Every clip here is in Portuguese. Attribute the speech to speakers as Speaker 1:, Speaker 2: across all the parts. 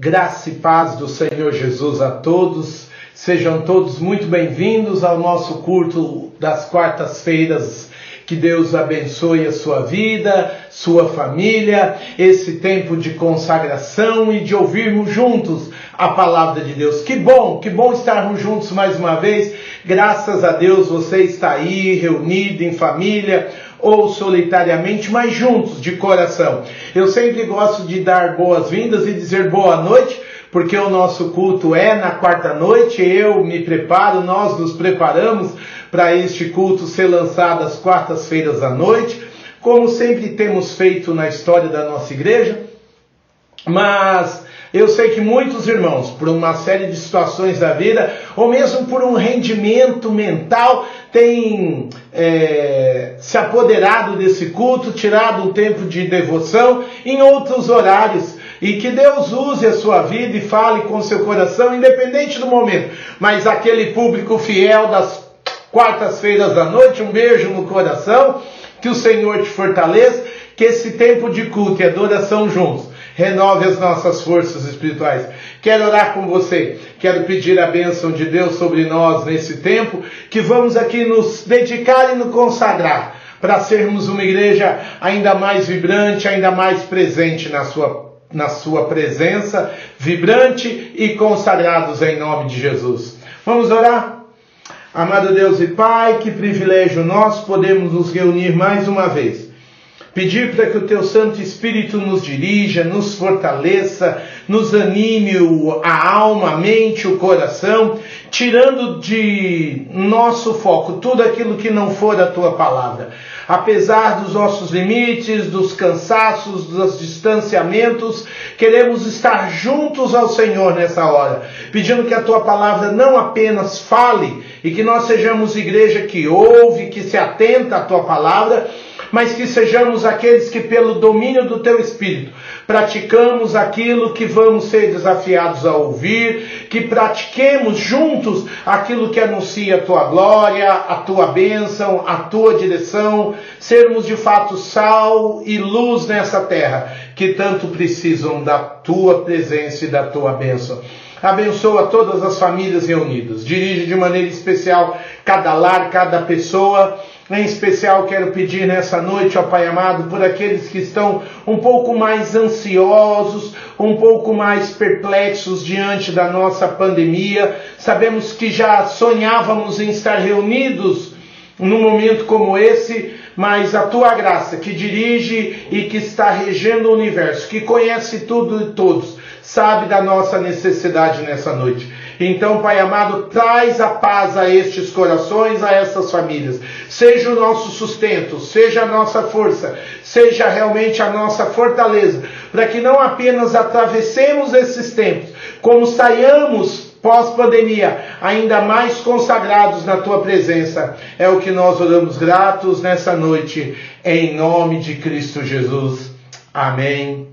Speaker 1: Graça e paz do Senhor Jesus a todos. Sejam todos muito bem-vindos ao nosso culto das quartas-feiras. Que Deus abençoe a sua vida, sua família, esse tempo de consagração e de ouvirmos juntos a palavra de Deus. Que bom estarmos juntos mais uma vez. Graças a Deus você está aí reunido em família ou solitariamente, mas juntos de coração. Eu sempre gosto de dar boas-vindas e dizer boa noite, porque o nosso culto é na quarta noite. Eu me preparo, nós nos preparamos para este culto ser lançado às quartas-feiras à noite, como sempre temos feito na história da nossa igreja. Mas eu sei que muitos irmãos, por uma série de situações da vida, ou mesmo por um rendimento mental, têm se apoderado desse culto, tirado um tempo de devoção em outros horários. E que Deus use a sua vida e fale com seu coração, independente do momento. Mas aquele público fiel das quartas-feiras da noite, um beijo no coração, que o Senhor te fortaleça, que esse tempo de culto e adoração juntos renove as nossas forças espirituais. Quero orar com você, quero pedir a bênção de Deus sobre nós nesse tempo, que vamos aqui nos dedicar e nos consagrar, para sermos uma igreja ainda mais vibrante, ainda mais presente na sua presença, vibrante e consagrados em nome de Jesus. Vamos orar? Amado Deus e Pai, que privilégio nós podemos nos reunir mais uma vez. Pedir para que o Teu Santo Espírito nos dirija, nos fortaleça, nos anime a alma, a mente, o coração, tirando de nosso foco tudo aquilo que não for a Tua palavra. Apesar dos nossos limites, dos cansaços, dos distanciamentos, queremos estar juntos ao Senhor nessa hora, pedindo que a Tua palavra não apenas fale, e que nós sejamos igreja que ouve, que se atenta à Tua palavra, mas que sejamos aqueles que, pelo domínio do Teu Espírito, praticamos aquilo que vamos ser desafiados a ouvir, que pratiquemos juntos aquilo que anuncia a Tua glória, a Tua bênção, a Tua direção, sermos de fato sal e luz nessa terra, que tanto precisam da Tua presença e da Tua bênção. Abençoa todas as famílias reunidas, dirige de maneira especial cada lar, cada pessoa. Em especial quero pedir nessa noite, ó Pai amado, por aqueles que estão um pouco mais ansiosos, um pouco mais perplexos diante da nossa pandemia. Sabemos que já sonhávamos em estar reunidos num momento como esse, mas a Tua graça que dirige e que está regendo o universo, que conhece tudo e todos, sabe da nossa necessidade nessa noite. Então, Pai amado, traz a paz a estes corações, a essas famílias. Seja o nosso sustento, seja a nossa força, seja realmente a nossa fortaleza, para que não apenas atravessemos esses tempos, como saiamos pós-pandemia, ainda mais consagrados na Tua presença. É o que nós oramos gratos nessa noite, em nome de Cristo Jesus. Amém.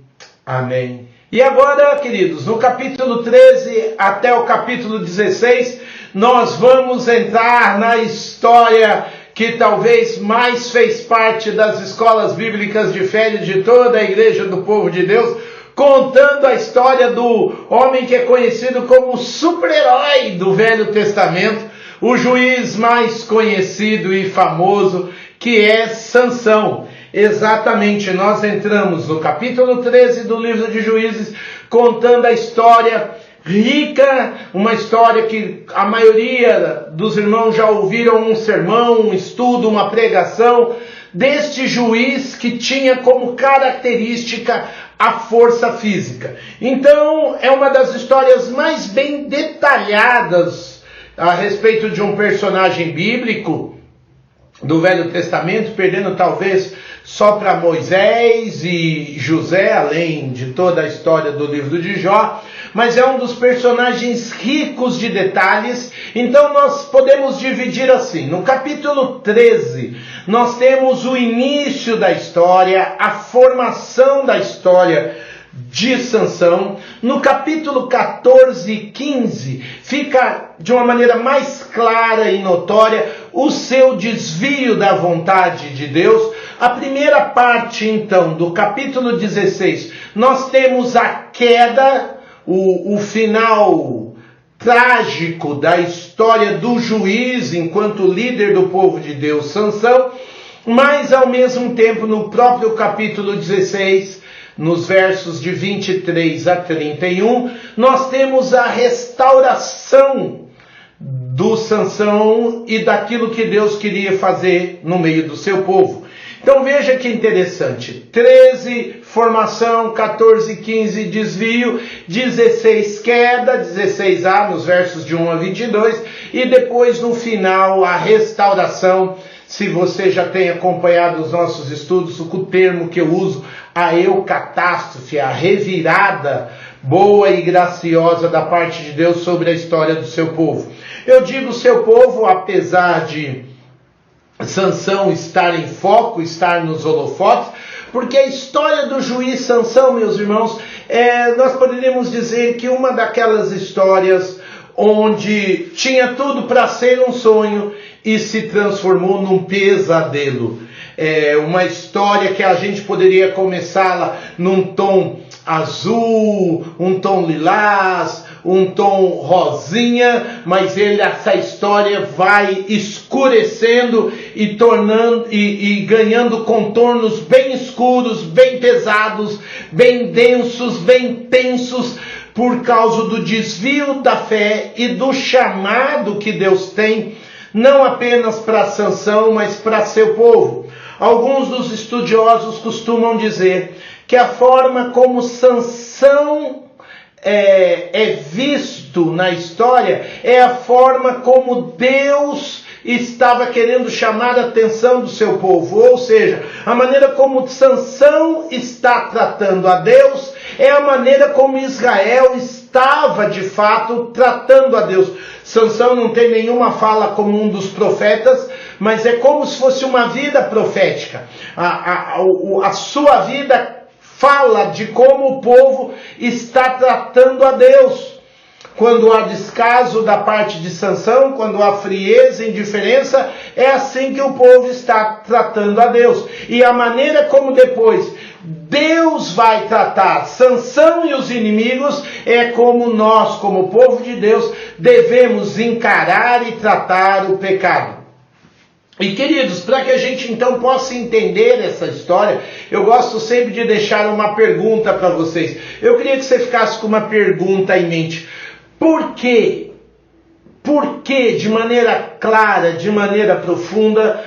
Speaker 1: Amém. E agora, queridos, no capítulo 13 até o capítulo 16, nós vamos entrar na história que talvez mais fez parte das escolas bíblicas de fé de toda a igreja do povo de Deus, contando a história do homem que é conhecido como o super-herói do Velho Testamento, o juiz mais conhecido e famoso, que é Sansão. Exatamente, nós entramos no capítulo 13 do livro de Juízes, contando a história rica, uma história que a maioria dos irmãos já ouviram um sermão, um estudo, uma pregação, deste juiz que tinha como característica a força física. Então, é uma das histórias mais bem detalhadas a respeito de um personagem bíblico do Velho Testamento, perdendo talvez só para Moisés e José, além de toda a história do livro de Jó, mas é um dos personagens ricos de detalhes. Então nós podemos dividir assim: no capítulo 13, nós temos o início da história, a formação da história de Sansão. No capítulo 14 e 15, fica de uma maneira mais clara e notória o seu desvio da vontade de Deus. A primeira parte, então, do capítulo 16, nós temos a queda, o final trágico da história do juiz enquanto líder do povo de Deus, Sansão, mas ao mesmo tempo no próprio capítulo 16, nos versos de 23 a 31, nós temos a restauração do Sansão e daquilo que Deus queria fazer no meio do seu povo. Então veja que interessante, 13 formação, 14, 15 desvio, 16 queda, 16a nos versos de 1 a 22 e depois no final a restauração. Se você já tem acompanhado os nossos estudos, o termo que eu uso, a eucatástrofe, a revirada boa e graciosa da parte de Deus sobre a história do seu povo. Eu digo seu povo, apesar de Sansão estar em foco, estar nos holofotes, porque a história do juiz Sansão, meus irmãos, nós poderíamos dizer que uma daquelas histórias onde tinha tudo para ser um sonho e se transformou num pesadelo. Uma história que a gente poderia começá-la num tom azul, um tom lilás, um tom rosinha, mas essa história vai escurecendo e ganhando contornos bem escuros, bem pesados, bem densos, bem tensos, por causa do desvio da fé e do chamado que Deus tem, não apenas para Sansão, mas para seu povo. Alguns dos estudiosos costumam dizer que a forma como Sansão é visto na história é a forma como Deus estava querendo chamar a atenção do seu povo, ou seja, a maneira como Sansão está tratando a Deus é a maneira como Israel estava de fato tratando a Deus. Sansão não tem nenhuma fala como um dos profetas, mas é como se fosse uma vida profética. A sua vida fala de como o povo está tratando a Deus. Quando há descaso da parte de Sansão, quando há frieza e indiferença, é assim que o povo está tratando a Deus. E a maneira como depois Deus vai tratar Sansão e os inimigos é como nós, como povo de Deus, devemos encarar e tratar o pecado. E queridos, para que a gente então possa entender essa história, eu gosto sempre de deixar uma pergunta para vocês. Eu queria que você ficasse com uma pergunta em mente. Por quê? Por que, de maneira clara, de maneira profunda,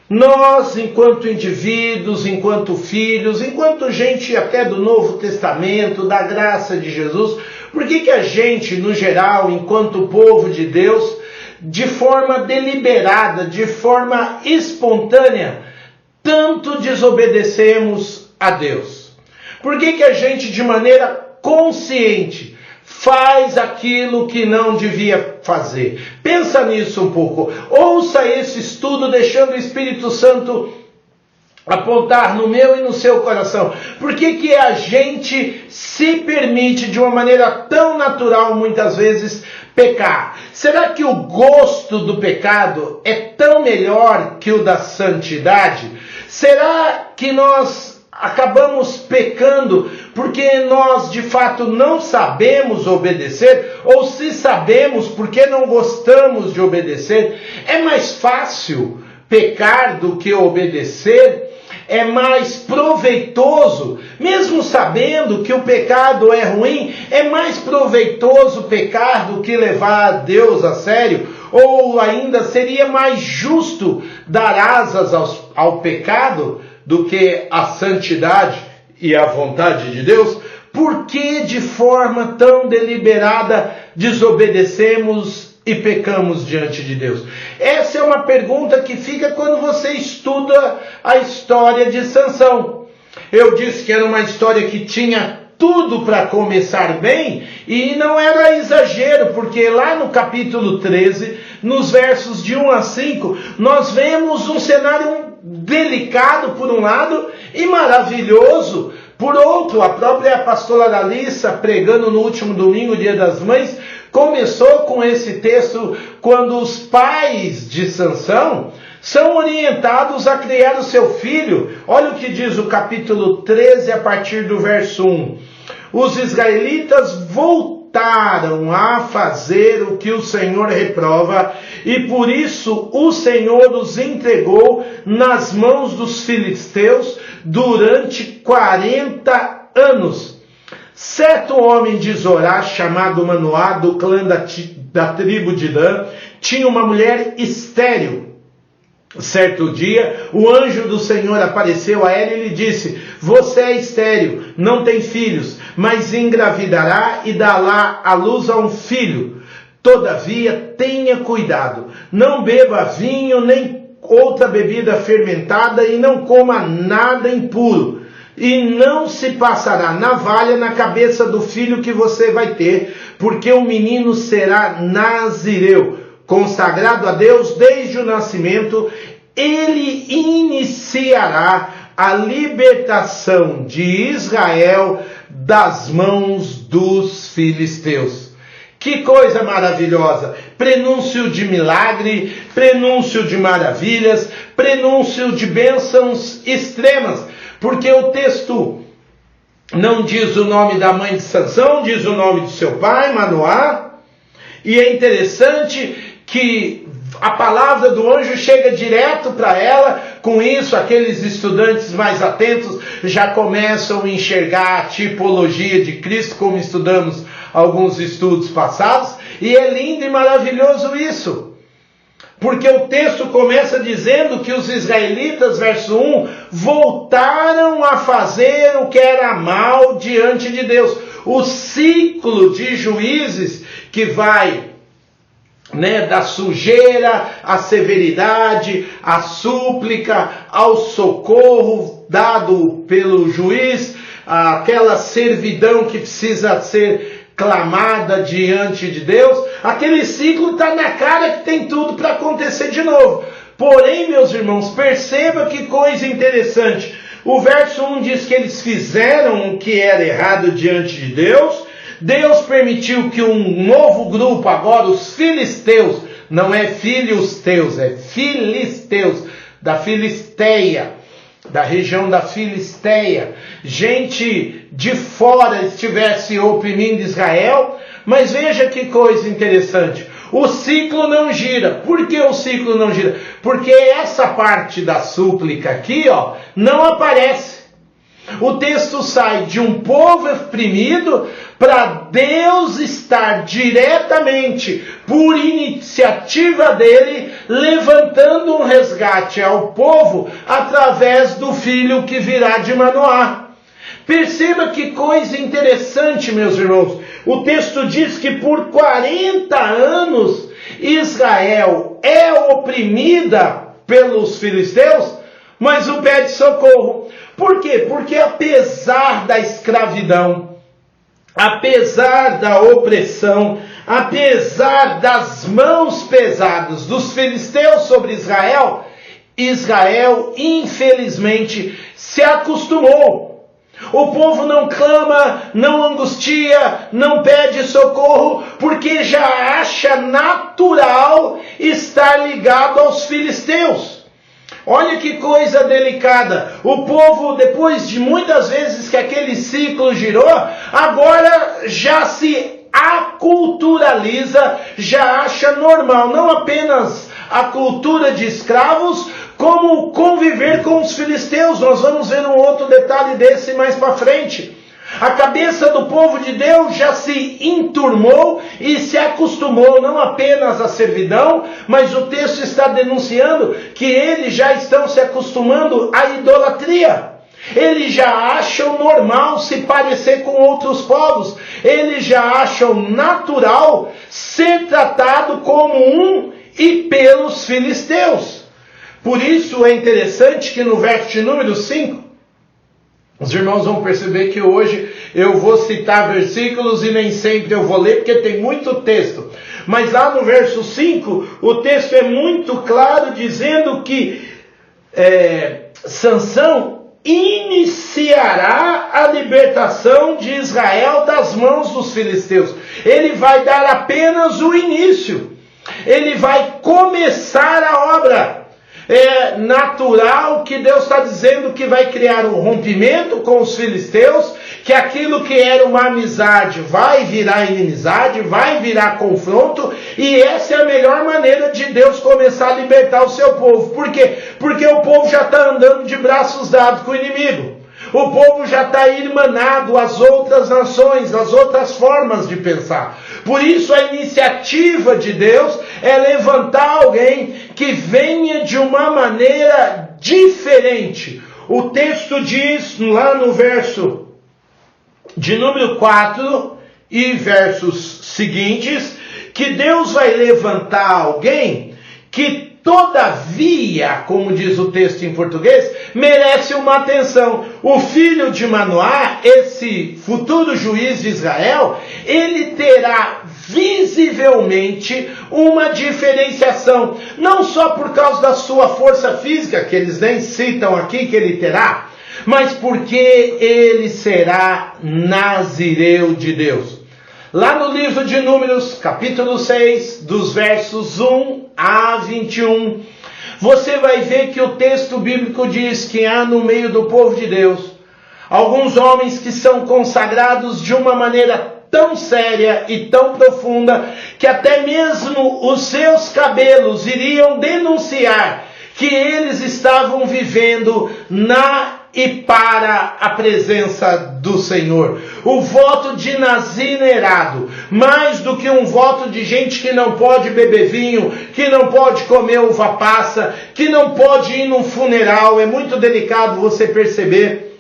Speaker 1: nós, enquanto indivíduos, enquanto filhos, enquanto gente até do Novo Testamento, da graça de Jesus, por que a gente, no geral, enquanto povo de Deus, de forma deliberada, de forma espontânea, tanto desobedecemos a Deus? Por que a gente, de maneira consciente, faz aquilo que não devia fazer? Pensa nisso um pouco. Ouça esse estudo, deixando o Espírito Santo apontar no meu e no seu coração. Por que a gente se permite, de uma maneira tão natural, muitas vezes, pecar? Será que o gosto do pecado é tão melhor que o da santidade? Será que nós acabamos pecando porque nós de fato não sabemos obedecer? Ou se sabemos, porque não gostamos de obedecer? É mais fácil pecar do que obedecer? É mais proveitoso, mesmo sabendo que o pecado é ruim, é mais proveitoso pecar do que levar a Deus a sério? Ou ainda seria mais justo dar asas ao pecado do que a santidade e a vontade de Deus? Por que de forma tão deliberada desobedecemos e pecamos diante de Deus? Essa é uma pergunta que fica quando você estuda a história de Sansão. Eu disse que era uma história que tinha tudo para começar bem, e não era exagero, porque lá no capítulo 13, nos versos de 1 a 5, nós vemos um cenário delicado por um lado e maravilhoso por outro. A própria pastora Larissa, pregando no último domingo, Dia das Mães, começou com esse texto quando os pais de Sansão são orientados a criar o seu filho. Olha o que diz o capítulo 13 a partir do verso 1. os israelitas voltaram a fazer o que o Senhor reprova, e por isso o Senhor os entregou nas mãos dos filisteus durante 40 anos. Certo homem de Zorá, chamado Manoá, do clã da tribo de Dan, tinha uma mulher estéril. Certo dia, o anjo do Senhor apareceu a ela e lhe disse: você é estéril, não tem filhos, mas engravidará e dará à luz a um filho. Todavia, tenha cuidado, não beba vinho nem outra bebida fermentada e não coma nada impuro. E não se passará navalha na cabeça do filho que você vai ter, porque o menino será nazireu, consagrado a Deus desde o nascimento. Ele iniciará a libertação de Israel das mãos dos filisteus. Que coisa maravilhosa! Prenúncio de milagre, prenúncio de maravilhas, prenúncio de bênçãos extremas. Porque o texto não diz o nome da mãe de Sansão, diz o nome de seu pai, Manoá. E é interessante que a palavra do anjo chega direto para ela. Com isso, aqueles estudantes mais atentos já começam a enxergar a tipologia de Cristo, como estudamos alguns estudos passados. E é lindo e maravilhoso isso. Porque o texto começa dizendo que os israelitas, verso 1, voltaram a fazer o que era mal diante de Deus. O ciclo de Juízes que vai da sujeira, à severidade, à súplica, ao socorro dado pelo juiz, aquela servidão que precisa ser clamada diante de Deus. Aquele ciclo está na cara que tem tudo para acontecer de novo. Porém, meus irmãos, perceba que coisa interessante. O verso 1 diz que eles fizeram o que era errado diante de Deus. Deus permitiu que um novo grupo, agora os filisteus, não é filhos teus, é filisteus, da Filisteia, da região da Filisteia, gente de fora estivesse oprimindo Israel. Mas veja que coisa interessante, o ciclo não gira. Por que o ciclo não gira? Porque essa parte da súplica aqui, não aparece. O texto sai de um povo oprimido para Deus estar diretamente, por iniciativa dele, levantando um resgate ao povo através do filho que virá de Manoá. Perceba que coisa interessante, meus irmãos. O texto diz que por 40 anos Israel é oprimida pelos filisteus, mas não pede socorro. Por quê? Porque apesar da escravidão, apesar da opressão, apesar das mãos pesadas dos filisteus sobre Israel, Israel infelizmente se acostumou. O povo não clama, não angustia, não pede socorro, porque já acha natural estar ligado aos filisteus. Olha que coisa delicada. O povo, depois de muitas vezes que aquele ciclo girou, agora já se aculturaliza, já acha normal, não apenas a cultura de escravos, como conviver com os filisteus. Nós vamos ver um outro detalhe desse mais para frente. A cabeça do povo de Deus já se enturmou e se acostumou não apenas à servidão, mas o texto está denunciando que eles já estão se acostumando à idolatria. Eles já acham normal se parecer com outros povos. Eles já acham natural ser tratado como um e pelos filisteus. Por isso é interessante que no verso de número 5, os irmãos vão perceber que hoje eu vou citar versículos e nem sempre eu vou ler, porque tem muito texto. Mas lá no verso 5, o texto é muito claro, dizendo que Sansão iniciará a libertação de Israel das mãos dos filisteus. Ele vai dar apenas o início. Ele vai começar a obra. é natural que Deus está dizendo que vai criar um rompimento com os filisteus, que aquilo que era uma amizade vai virar inimizade, vai virar confronto, e essa é a melhor maneira de Deus começar a libertar o seu povo. Por quê? Porque o povo já está andando de braços dados com o inimigo. O povo já está irmanado às outras nações, às outras formas de pensar. Por isso a iniciativa de Deus é levantar alguém que venha de uma maneira diferente. O texto diz lá no verso de número 4 e versos seguintes, que Deus vai levantar alguém que todavia, como diz o texto em português, merece uma atenção. O filho de Manoá, esse futuro juiz de Israel, ele terá visivelmente uma diferenciação, não só por causa da sua força física, que eles nem citam aqui que ele terá, mas porque ele será nazireu de Deus. Lá no livro de Números, capítulo 6, dos versos 1 a 21, você vai ver que o texto bíblico diz que há no meio do povo de Deus alguns homens que são consagrados de uma maneira tão séria e tão profunda, que até mesmo os seus cabelos iriam denunciar que eles estavam vivendo na e para a presença do Senhor. O voto de nazireado, mais do que um voto de gente que não pode beber vinho, que não pode comer uva passa, que não pode ir num funeral. É muito delicado você perceber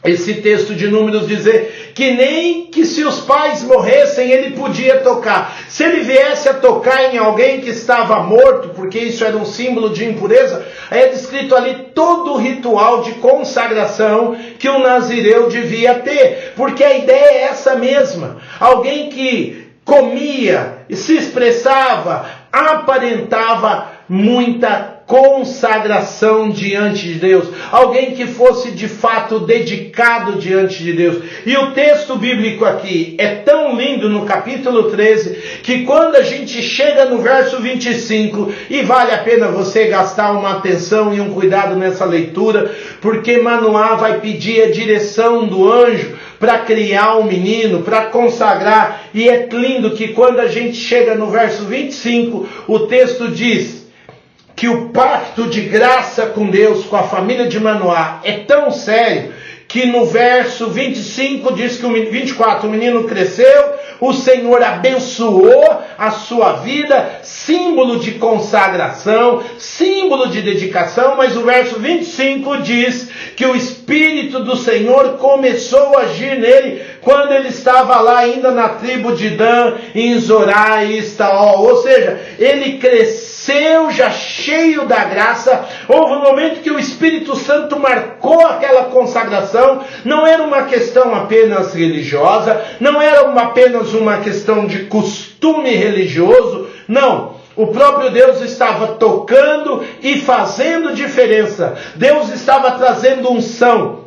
Speaker 1: esse texto de Números dizer que nem que se os pais morressem ele podia tocar. Se ele viesse a tocar em alguém que estava morto, porque isso era um símbolo de impureza, é descrito ali todo o ritual de consagração que o nazireu devia ter. Porque a ideia é essa mesma. Alguém que comia, se expressava, aparentava muita consagração diante de Deus, alguém que fosse de fato dedicado diante de Deus. E o texto bíblico aqui é tão lindo no capítulo 13, que quando a gente chega no verso 25, e vale a pena você gastar uma atenção e um cuidado nessa leitura, porque Manoá vai pedir a direção do anjo para criar um menino, para consagrar, e é lindo que quando a gente chega no verso 25, o texto diz que o pacto de graça com Deus, com a família de Manoá, é tão sério, que no verso 25 diz que 24, o menino cresceu, o Senhor abençoou a sua vida, símbolo de consagração, símbolo de dedicação, mas o verso 25 diz que o Espírito do Senhor começou a agir nele, quando ele estava lá ainda na tribo de Dan, em Zorá e Estaol, ou seja, ele cresceu já cheio da graça. Houve um momento que o Espírito Santo marcou aquela consagração. Não era uma questão apenas religiosa, não era apenas uma questão de costume religioso, não. O próprio Deus estava tocando e fazendo diferença. Deus estava trazendo unção.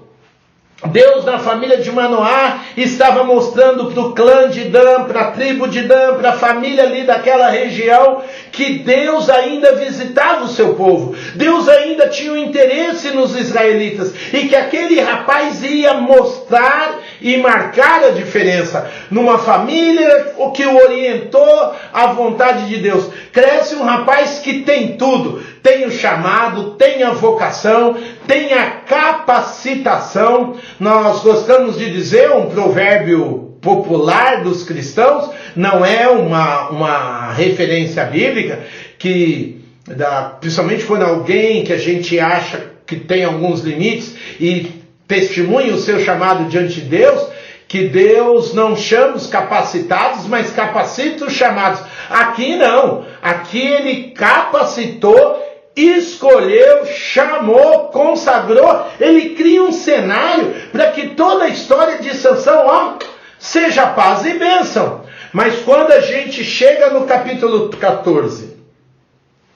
Speaker 1: Deus na família de Manoá estava mostrando para o clã de Dan, para a tribo de Dan, para a família ali daquela região, que Deus ainda visitava o seu povo. Deus ainda tinha um interesse nos israelitas, e que aquele rapaz ia mostrar e marcar a diferença numa família o que o orientou à vontade de Deus. Cresce um rapaz que tem tudo, tem o chamado, tem a vocação, tem a capacitação. Nós gostamos de dizer, um provérbio popular dos cristãos, não é uma referência bíblica, principalmente quando alguém que a gente acha que tem alguns limites e testemunha o seu chamado diante de Deus, que Deus não chama os capacitados, mas capacita os chamados. Aqui não, aqui ele capacitou, escolheu, chamou, consagrou. Ele cria um cenário para que toda a história de Sansão seja paz e bênção. Mas quando a gente chega no capítulo 14,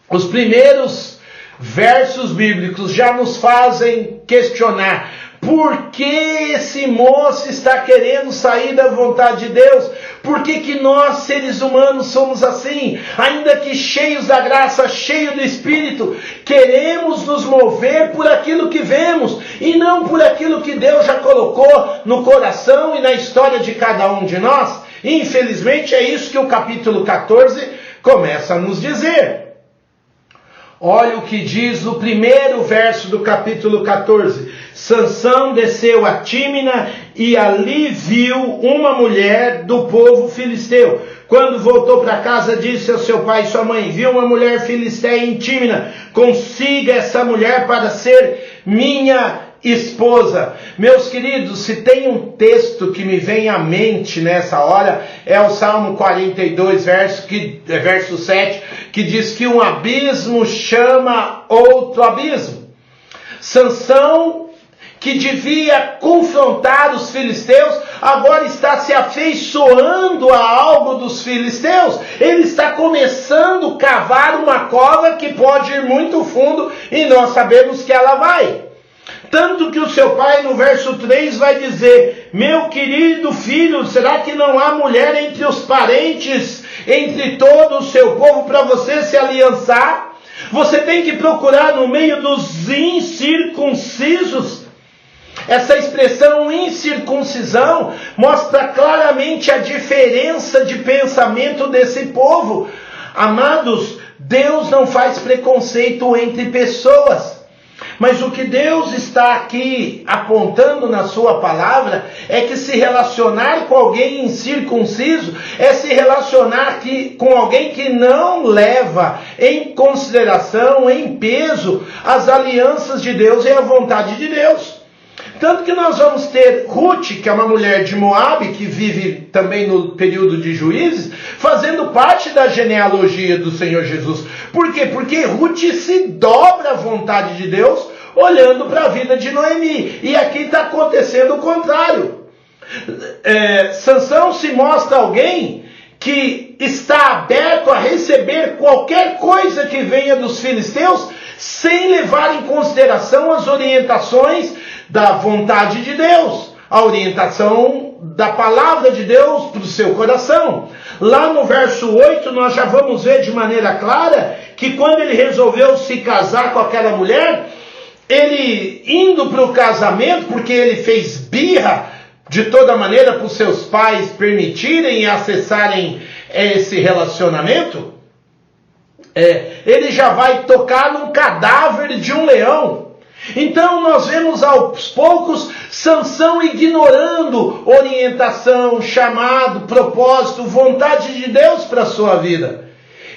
Speaker 1: os primeiros versos bíblicos já nos fazem questionar Por que esse moço está querendo sair da vontade de Deus? Por que nós, seres humanos, somos assim? Ainda que cheios da graça, cheios do Espírito, queremos nos mover por aquilo que vemos e não por aquilo que Deus já colocou no coração e na história de cada um de nós. Infelizmente é isso que o capítulo 14 começa a nos dizer. Olha o que diz o primeiro verso do capítulo 14. Sansão desceu a Tímina e ali viu uma mulher do povo filisteu. Quando voltou para casa, disse ao seu pai e sua mãe: viu uma mulher filisteia em Tímina, consiga essa mulher para ser minha esposa. Meus queridos, se tem um texto que me vem à mente nessa hora, é o Salmo 42, verso 7, que diz que um abismo chama outro abismo. Sansão, que devia confrontar os filisteus, agora está se afeiçoando a algo dos filisteus. Ele está começando a cavar uma cova que pode ir muito fundo e nós sabemos que ela vai. Tanto que o seu pai no verso 3 vai dizer: meu querido filho, será que não há mulher entre os parentes, entre todo o seu povo, para você se aliançar? Você tem que procurar no meio dos incircuncisos. Essa expressão incircuncisão mostra claramente a diferença de pensamento desse povo. Amados, Deus não faz preconceito entre pessoas. Mas o que Deus está aqui apontando na sua palavra é que se relacionar com alguém incircunciso é se relacionar com alguém que não leva em consideração, em peso, as alianças de Deus e a vontade de Deus. Tanto que nós vamos ter Ruth, que é uma mulher de Moabe, que vive também no período de Juízes, fazendo parte da genealogia do Senhor Jesus. Por quê? Porque Ruth se dobra à vontade de Deus, olhando para a vida de Noemi. E aqui está acontecendo o contrário. Sansão se mostra alguém que está aberto a receber qualquer coisa que venha dos filisteus, sem levar em consideração as orientações da vontade de Deus, a orientação da palavra de Deus para o seu coração. Lá no verso 8 nós já vamos ver de maneira clara que quando ele resolveu se casar com aquela mulher, ele indo para o casamento, porque ele fez birra de toda maneira para os seus pais permitirem e acessarem esse relacionamento, ele já vai tocar num cadáver de um leão. Então nós vemos aos poucos Sansão ignorando orientação, chamado, propósito, vontade de Deus para a sua vida.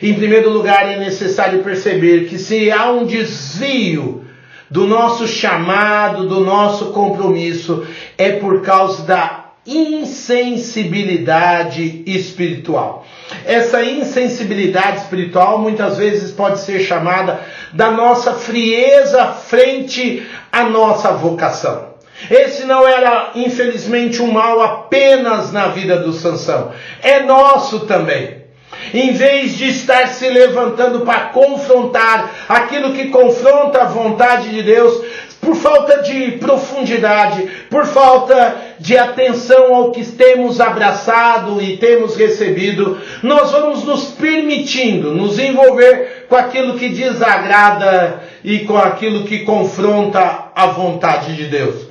Speaker 1: Em primeiro lugar, é necessário perceber que se há um desvio do nosso chamado, do nosso compromisso, é por causa da insensibilidade espiritual. Essa insensibilidade espiritual muitas vezes pode ser chamada da nossa frieza frente à nossa vocação. Esse não era, infelizmente, um mal apenas na vida do Sansão, é nosso também. Em vez de estar se levantando para confrontar aquilo que confronta a vontade de Deus, por falta de profundidade, por falta de atenção ao que temos abraçado e temos recebido, nós vamos nos permitindo nos envolver com aquilo que desagrada e com aquilo que confronta a vontade de Deus.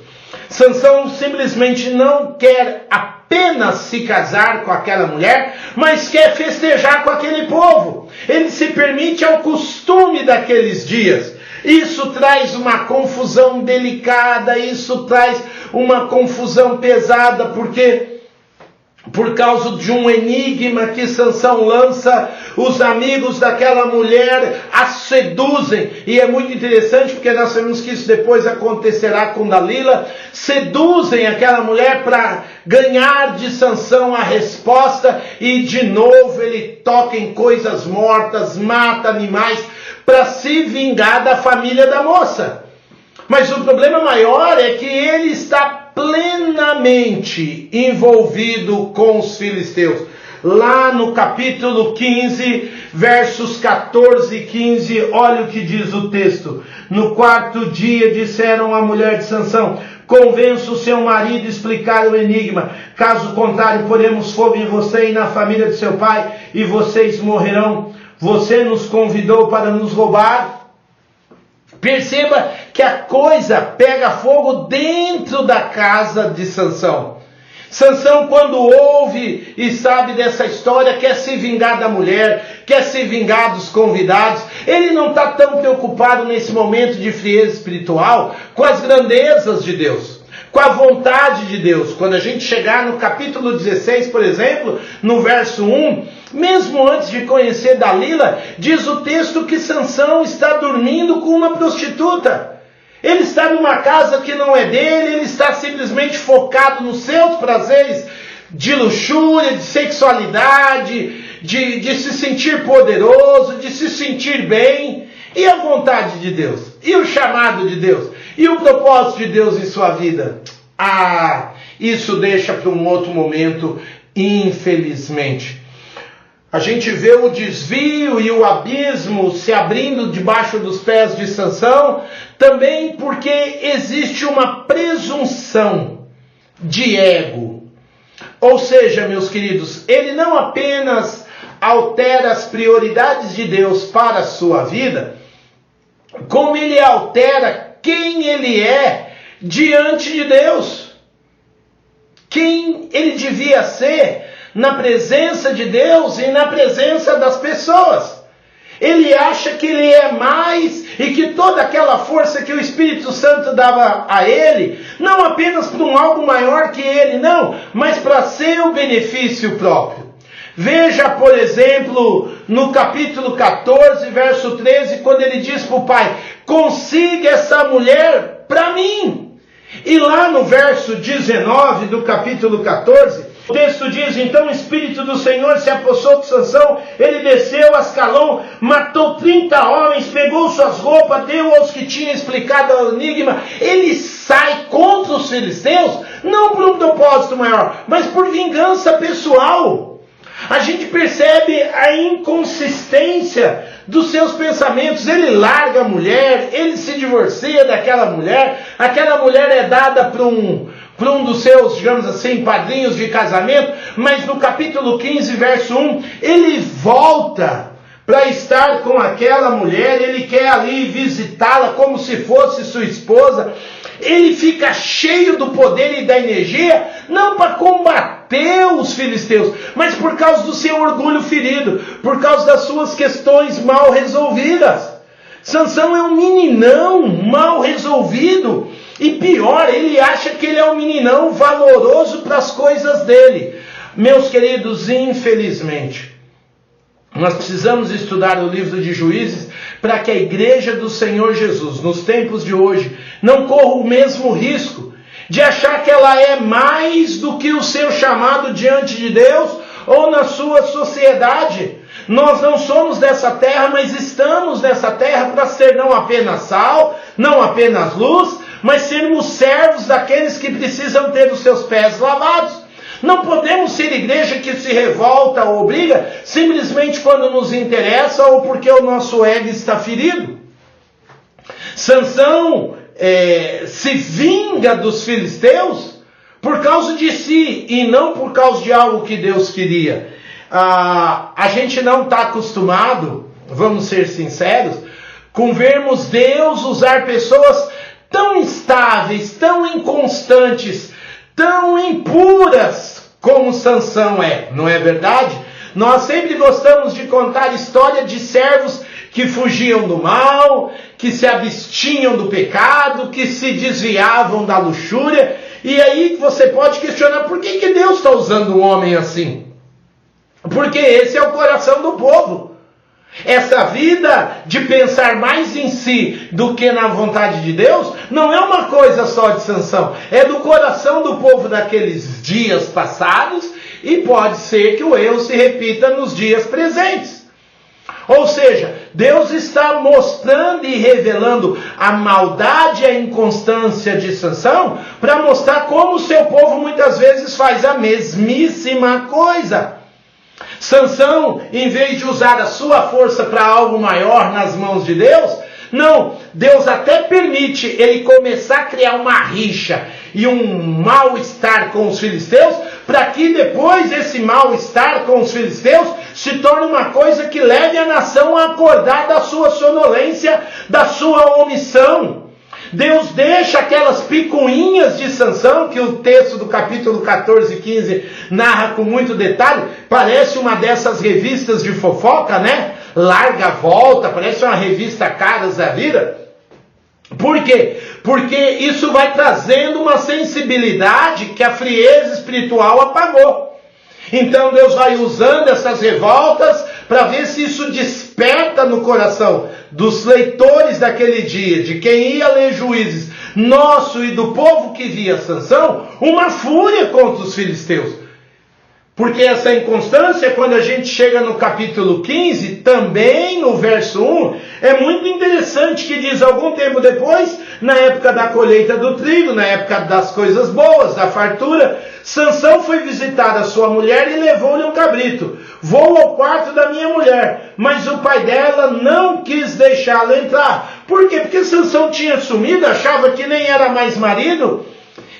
Speaker 1: Sansão simplesmente não quer apenas se casar com aquela mulher, mas quer festejar com aquele povo. Ele se permite ao costume daqueles dias. Isso traz uma confusão delicada, isso traz uma confusão pesada, porque por causa de um enigma que Sansão lança, os amigos daquela mulher a seduzem. E é muito interessante porque nós sabemos que isso depois acontecerá com Dalila. Seduzem aquela mulher para ganhar de Sansão a resposta. E de novo ele toca em coisas mortas, mata animais para se vingar da família da moça. Mas o problema maior é que ele está plenamente envolvido com os filisteus. lá no capítulo 15, versos 14 e 15, olha o que diz o texto. No quarto dia disseram à mulher de Sansão: convença o seu marido a explicar o enigma, caso contrário poremos fogo em você e na família de seu pai, e vocês morrerão. Você nos convidou para nos roubar. Perceba que a coisa pega fogo dentro da casa de Sansão. Sansão, quando ouve e sabe dessa história, quer se vingar da mulher, quer se vingar dos convidados. Ele não está tão preocupado nesse momento de frieza espiritual com as grandezas de Deus, com a vontade de Deus. Quando a gente chegar no capítulo 16, por exemplo, no verso 1, mesmo antes de conhecer Dalila, diz o texto que Sansão está dormindo com uma prostituta. Ele está numa casa que não é dele, ele está simplesmente focado nos seus prazeres de luxúria, de sexualidade, de se sentir poderoso, de se sentir bem. E a vontade de Deus? E o chamado de Deus? E o propósito de Deus em sua vida? Isso deixa para um outro momento, infelizmente. A gente vê o desvio e o abismo se abrindo debaixo dos pés de Sansão, também porque existe uma presunção de ego. Ou seja, meus queridos, ele não apenas altera as prioridades de Deus para a sua vida, como ele altera quem ele é diante de Deus. Quem ele devia ser na presença de Deus e na presença das pessoas. Ele acha que ele é mais e que toda aquela força que o Espírito Santo dava a ele, não apenas para um algo maior que ele, não, mas para seu benefício próprio. Veja, por exemplo, no capítulo 14, verso 13, quando ele diz para o pai: consiga essa mulher para mim. E lá no verso 19 do capítulo 14, o texto diz: então o Espírito do Senhor se apossou de Sansão, ele desceu a Ascalon, matou 30 homens, pegou suas roupas, deu aos que tinham explicado o enigma. Ele sai contra os filisteus, não por um propósito maior, mas por vingança pessoal. A gente percebe a inconsistência dos seus pensamentos. Ele larga a mulher, ele se divorcia daquela mulher, aquela mulher é dada para um dos seus, digamos assim, padrinhos de casamento, mas no capítulo 15, verso 1, ele volta para estar com aquela mulher, ele quer ali visitá-la como se fosse sua esposa. Ele fica cheio do poder e da energia, não para combater os filisteus, mas por causa do seu orgulho ferido, por causa das suas questões mal resolvidas. Sansão é um meninão mal resolvido, e pior, ele acha que ele é um meninão valoroso para as coisas dele. Meus queridos, infelizmente, nós precisamos estudar o livro de Juízes para que a igreja do Senhor Jesus, nos tempos de hoje, não corra o mesmo risco de achar que ela é mais do que o seu chamado diante de Deus ou na sua sociedade. Nós não somos dessa terra, mas estamos nessa terra para ser não apenas sal, não apenas luz, mas sermos servos daqueles que precisam ter os seus pés lavados. Não podemos ser igreja que se revolta ou briga simplesmente quando nos interessa ou porque o nosso ego está ferido. Sansão se vinga dos filisteus por causa de si e não por causa de algo que Deus queria. A gente não está acostumado, vamos ser sinceros, com vermos Deus usar pessoas tão instáveis, tão inconstantes, tão impuras como Sansão é, não é verdade? Nós sempre gostamos de contar história de servos que fugiam do mal, que se abstinham do pecado, que se desviavam da luxúria. E aí você pode questionar, por que Deus está usando um homem assim? Porque esse é o coração do povo. Essa vida de pensar mais em si do que na vontade de Deus, não é uma coisa só de Sansão, é do coração do povo daqueles dias passados, e pode ser que o erro se repita nos dias presentes. Ou seja, Deus está mostrando e revelando a maldade e a inconstância de Sansão para mostrar como o seu povo muitas vezes faz a mesmíssima coisa. Sansão, em vez de usar a sua força para algo maior nas mãos de Deus, não, Deus até permite ele começar a criar uma rixa e um mal-estar com os filisteus, para que depois esse mal-estar com os filisteus se torne uma coisa que leve a nação a acordar da sua sonolência, da sua omissão. Deus deixa aquelas picuinhas de Sansão, que o texto do capítulo 14 e 15 narra com muito detalhe, parece uma dessas revistas de fofoca, né? Larga a volta, parece uma revista Caras da Vida. Por quê? Porque isso vai trazendo uma sensibilidade que a frieza espiritual apagou. Então Deus vai usando essas revoltas para ver se isso desperta no coração dos leitores daquele dia, de quem ia ler Juízes, nosso e do povo que via Sansão, uma fúria contra os filisteus. Porque essa inconstância, quando a gente chega no capítulo 15, também no verso 1, é muito interessante, que diz: algum tempo depois, na época da colheita do trigo, na época das coisas boas, da fartura, Sansão foi visitar a sua mulher e levou-lhe um cabrito. Vou ao quarto da minha mulher, mas o pai dela não quis deixá-la entrar. Por quê? Porque Sansão tinha sumido, achava que nem era mais marido.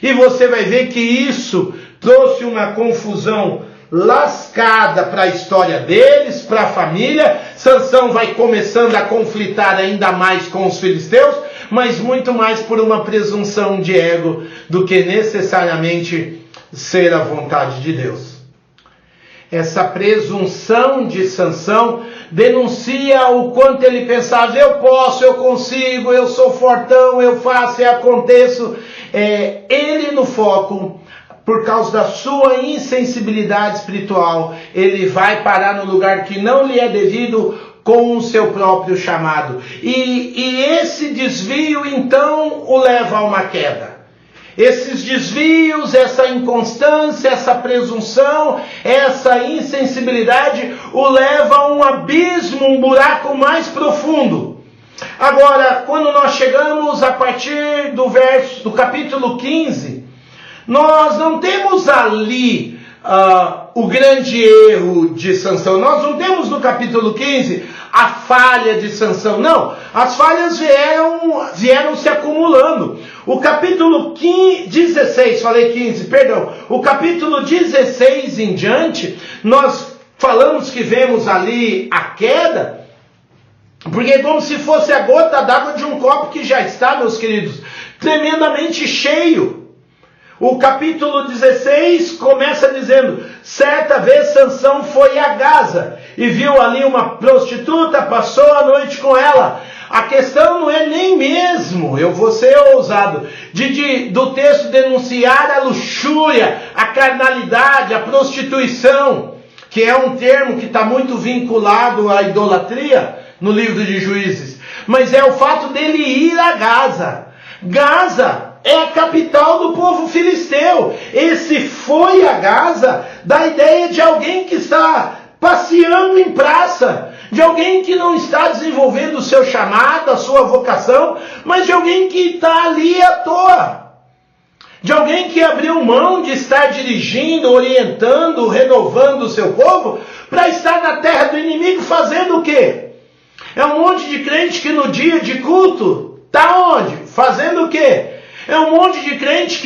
Speaker 1: E você vai ver que isso trouxe uma confusão lascada para a história deles, para a família. Sansão vai começando a conflitar ainda mais com os filisteus, mas muito mais por uma presunção de ego do que necessariamente ser a vontade de Deus. Essa presunção de Sansão denuncia o quanto ele pensava: eu posso, eu consigo, eu sou fortão, eu faço e aconteço. Ele no foco, por causa da sua insensibilidade espiritual, ele vai parar no lugar que não lhe é devido com o seu próprio chamado. E esse desvio então o leva a uma queda. Esses desvios, essa inconstância, essa presunção, essa insensibilidade o leva a um abismo, um buraco mais profundo. Agora, quando nós chegamos a partir do capítulo 15, nós não temos ali o grande erro de Sansão. Nós não temos no capítulo 15 a falha de Sansão. Não, as falhas vieram se acumulando. O capítulo 16, falei 15, perdão. O capítulo 16 em diante, nós falamos que vemos ali a queda, porque é como se fosse a gota d'água de um copo que já está, meus queridos, tremendamente cheio. O capítulo 16 começa dizendo: certa vez Sansão foi a Gaza e viu ali uma prostituta, passou a noite com ela. A questão não é nem mesmo, eu vou ser ousado, do texto denunciar a luxúria, a carnalidade, a prostituição, que é um termo que está muito vinculado à idolatria no livro de Juízes. Mas é o fato dele ir a Gaza. Gaza é a capital do povo filisteu. Esse foi a Gaza da ideia de alguém que está passeando em praça, de alguém que não está desenvolvendo o seu chamado, a sua vocação, mas de alguém que está ali à toa. De alguém que abriu mão de estar dirigindo, orientando, renovando o seu povo, para estar na terra do inimigo fazendo o quê? É um monte de crente que no dia de culto está onde? Fazendo o quê? É um monte de crente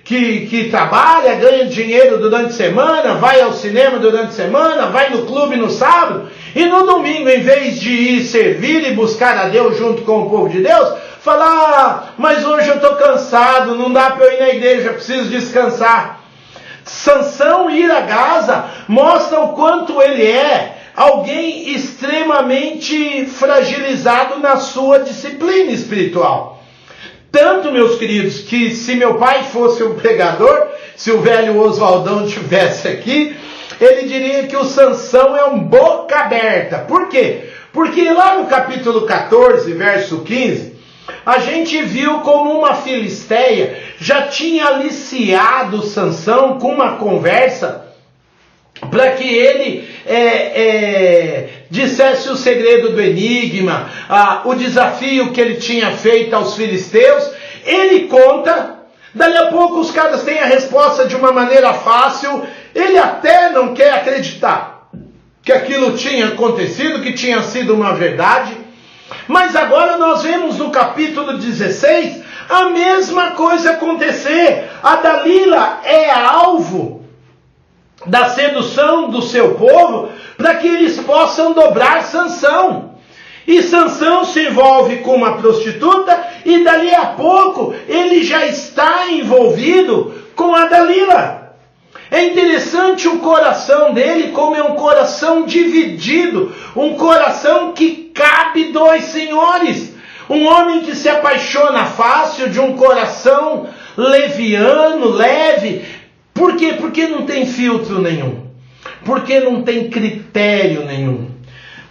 Speaker 1: que trabalha, ganha dinheiro durante a semana, vai ao cinema durante a semana, vai no clube no sábado, e no domingo, em vez de ir servir e buscar a Deus junto com o povo de Deus, fala: mas hoje eu estou cansado, não dá para eu ir na igreja, preciso descansar. Sansão ir a Gaza mostra o quanto ele é alguém extremamente fragilizado na sua disciplina espiritual. Tanto, meus queridos, que se meu pai fosse um pregador, se o velho Oswaldão estivesse aqui, ele diria que o Sansão é um boca aberta. Por quê? Porque lá no capítulo 14, verso 15, a gente viu como uma filisteia já tinha aliciado Sansão com uma conversa para que ele dissesse o segredo do enigma, o desafio que ele tinha feito aos filisteus. Ele conta, dali a pouco os caras têm a resposta de uma maneira fácil, ele até não quer acreditar. que aquilo tinha acontecido, que tinha sido uma verdade. Mas agora nós vemos no capítulo 16 a mesma coisa acontecer. A Dalila é alvo da sedução do seu povo para que eles possam dobrar Sansão. E Sansão se envolve com uma prostituta e dali a pouco ele já está envolvido com a Dalila. É interessante o coração dele, como é um coração dividido, um coração que cabe dois senhores. Um homem que se apaixona fácil, de um coração leviano, leve. Por quê? Porque não tem filtro nenhum. Porque não tem critério nenhum.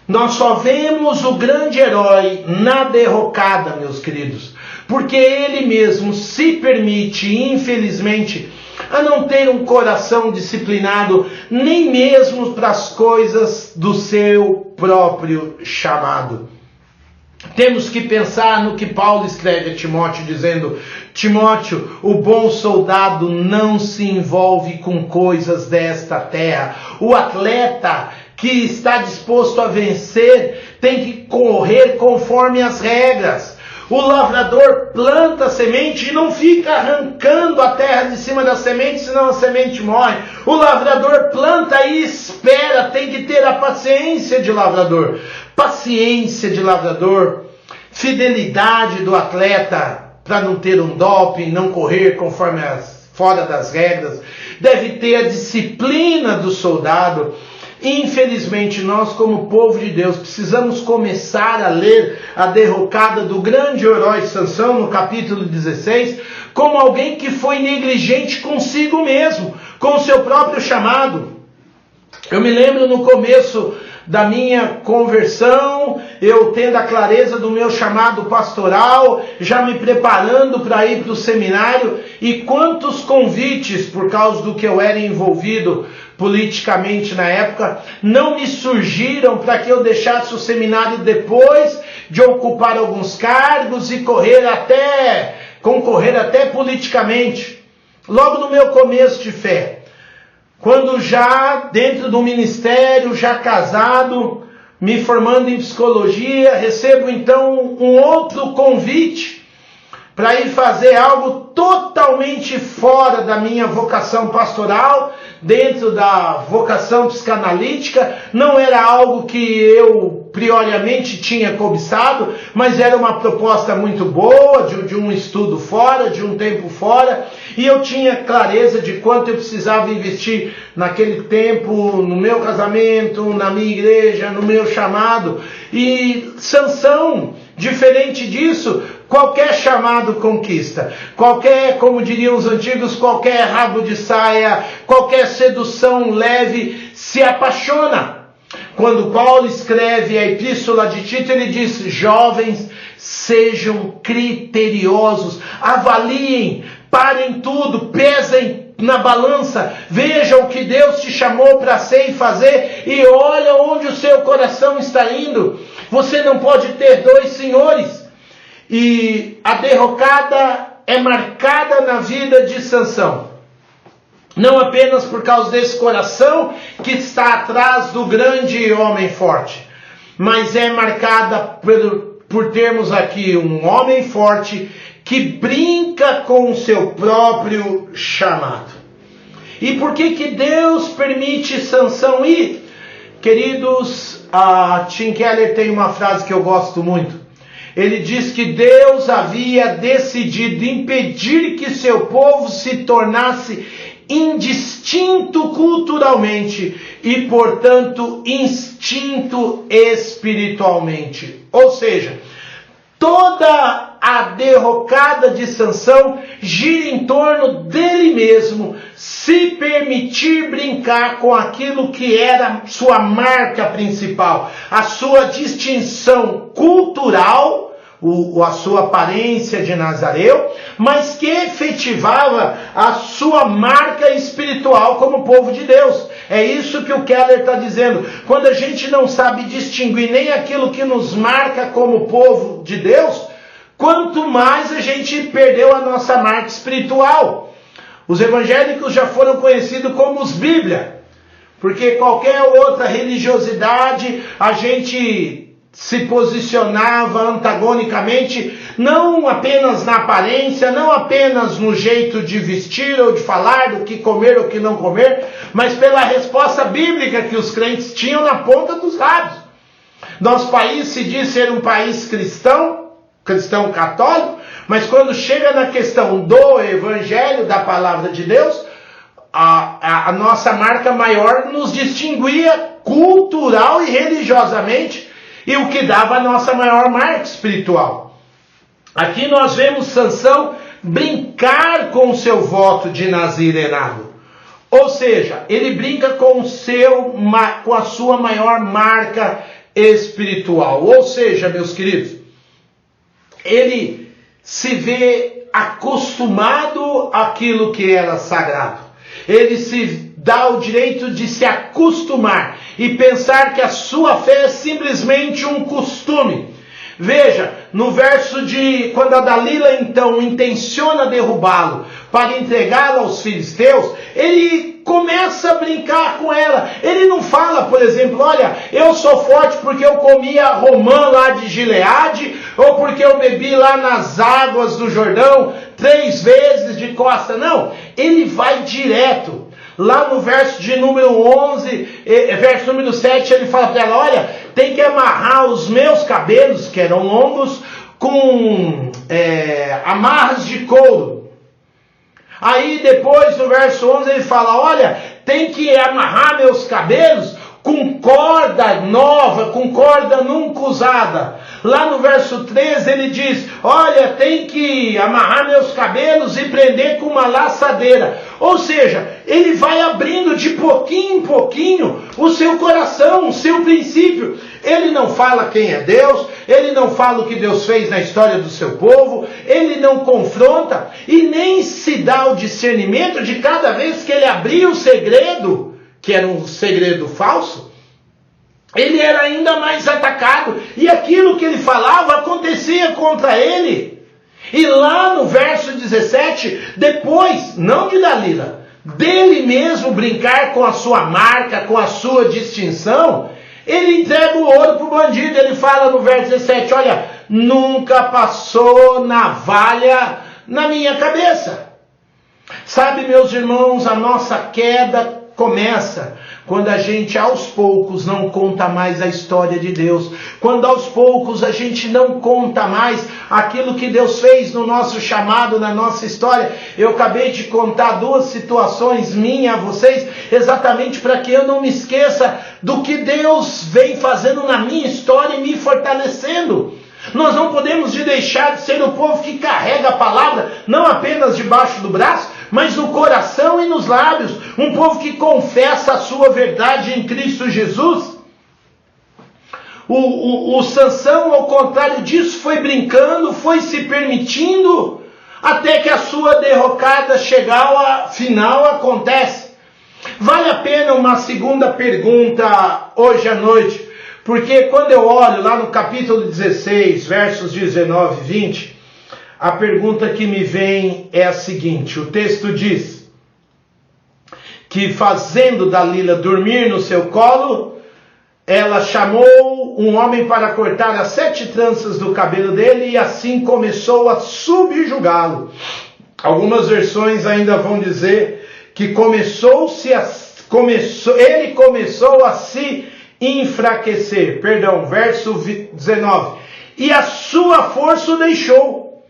Speaker 1: Nós só vemos o grande herói na derrocada, meus queridos. Porque ele mesmo se permite, infelizmente, a não ter um coração disciplinado, nem mesmo para as coisas do seu próprio chamado. Temos que pensar no que Paulo escreve a Timóteo, dizendo: Timóteo, o bom soldado não se envolve com coisas desta terra. O atleta que está disposto a vencer tem que correr conforme as regras. O lavrador planta a semente e não fica arrancando a terra de cima da semente, senão a semente morre. O lavrador planta e espera, tem que ter a paciência de lavrador. Paciência de lavrador, fidelidade do atleta para não ter um doping, não correr conforme fora das regras. Deve ter a disciplina do soldado. Infelizmente, nós como povo de Deus precisamos começar a ler a derrocada do grande herói Sansão no capítulo 16 como alguém que foi negligente consigo mesmo, com o seu próprio chamado. Eu me lembro no começo da minha conversão, eu tendo a clareza do meu chamado pastoral, já me preparando para ir para o seminário, e quantos convites, por causa do que eu era envolvido politicamente na época, não me surgiram para que eu deixasse o seminário depois de ocupar alguns cargos e concorrer até politicamente. Logo no meu começo de fé, quando já dentro do ministério, já casado, me formando em psicologia, recebo então um outro convite para ir fazer algo totalmente fora da minha vocação pastoral, dentro da vocação psicanalítica. Não era algo que eu prioriamente tinha cobiçado, mas era uma proposta muito boa, de um estudo fora, de um tempo fora, e eu tinha clareza de quanto eu precisava investir naquele tempo, no meu casamento, na minha igreja, no meu chamado. E Sansão, diferente disso, qualquer chamado conquista, como diriam os antigos, qualquer rabo de saia, qualquer sedução leve se apaixona. Quando Paulo escreve a epístola de Tito, ele diz: jovens, sejam criteriosos, avaliem, parem tudo, pesem na balança, vejam o que Deus te chamou para ser e fazer, e olha onde o seu coração está indo. Você não pode ter dois senhores. E a derrocada é marcada na vida de Sansão. Não apenas por causa desse coração que está atrás do grande homem forte, mas é marcada por termos aqui um homem forte que brinca com o seu próprio chamado. E por que Deus permite Sansão ir? Queridos, a Tim Keller tem uma frase que eu gosto muito. Ele diz que Deus havia decidido impedir que seu povo se tornasse indistinto culturalmente e, portanto, instinto espiritualmente. Ou seja, toda a derrocada de Sansão gira em torno dele mesmo, se permitir brincar com aquilo que era sua marca principal, a sua distinção cultural, a sua aparência de Nazareu, mas que efetivava a sua marca espiritual como povo de Deus. É isso que o Keller está dizendo. Quando a gente não sabe distinguir nem aquilo que nos marca como povo de Deus, quanto mais a gente perdeu a nossa marca espiritual. Os evangélicos já foram conhecidos como os Bíblia, Porque qualquer outra religiosidade, a gente se posicionava antagonicamente, não apenas na aparência, não apenas no jeito de vestir ou de falar, do que comer ou que não comer, mas pela resposta bíblica que os crentes tinham na ponta dos lábios. Nosso país se diz ser um país cristão católico, mas quando chega na questão do evangelho, da palavra de Deus, a nossa marca maior nos distinguia cultural e religiosamente, e o que dava a nossa maior marca espiritual. Aqui nós vemos Sansão brincar com o seu voto de nazirenado. Ou seja, ele brinca com a sua maior marca espiritual. Ou seja, meus queridos, ele se vê acostumado àquilo que era sagrado. Ele se dá o direito de se acostumar e pensar que a sua fé é simplesmente um costume. Veja, no verso de quando a Dalila então intenciona derrubá-lo para entregá-lo aos filisteus, ele começa a brincar com ela. Ele não fala, por exemplo, olha, eu sou forte porque eu comia romã lá de Gileade, ou porque eu bebi lá nas águas do Jordão 3 vezes de costa. Não, ele vai direto. Lá no verso de número 11, verso número 7, ele fala para ela, olha, tem que amarrar os meus cabelos, que eram longos, com amarras de couro. Aí depois, no verso 11, ele fala, olha, tem que amarrar meus cabelos com corda nova, com corda nunca usada. Lá no verso 13 ele diz, olha, tem que amarrar meus cabelos e prender com uma laçadeira. Ou seja, ele vai abrindo de pouquinho em pouquinho o seu coração, o seu princípio. Ele não fala quem é Deus, ele não fala o que Deus fez na história do seu povo, ele não confronta e nem se dá o discernimento de cada vez que ele abria o segredo, que era um segredo falso, ele era ainda mais atacado. E aquilo que ele falava acontecia contra ele. E lá no verso 17, depois, não de Dalila, dele mesmo brincar com a sua marca, com a sua distinção, ele entrega o ouro para o bandido. Ele fala no verso 17, olha, nunca passou navalha na minha cabeça. Sabe, meus irmãos, a nossa queda começa quando a gente aos poucos não conta mais a história de Deus, quando aos poucos a gente não conta mais aquilo que Deus fez no nosso chamado, na nossa história. Eu acabei de contar 2 situações minhas a vocês, exatamente para que eu não me esqueça do que Deus vem fazendo na minha história e me fortalecendo. Nós não podemos deixar de ser o povo que carrega a palavra, não apenas debaixo do braço, mas no coração e nos lábios. Um povo que confessa a sua verdade em Cristo Jesus. O Sansão, ao contrário disso, foi brincando, foi se permitindo, até que a sua derrocada final acontece. Vale a pena uma segunda pergunta hoje à noite, porque quando eu olho lá no capítulo 16, versos 19 e 20, a pergunta que me vem é a seguinte: o texto diz que, fazendo Dalila dormir no seu colo, ela chamou um homem para cortar as 7 tranças do cabelo dele e assim começou a subjugá-lo. Algumas versões ainda vão dizer que ele começou a se enfraquecer. Perdão, verso 19. E a sua força o deixou.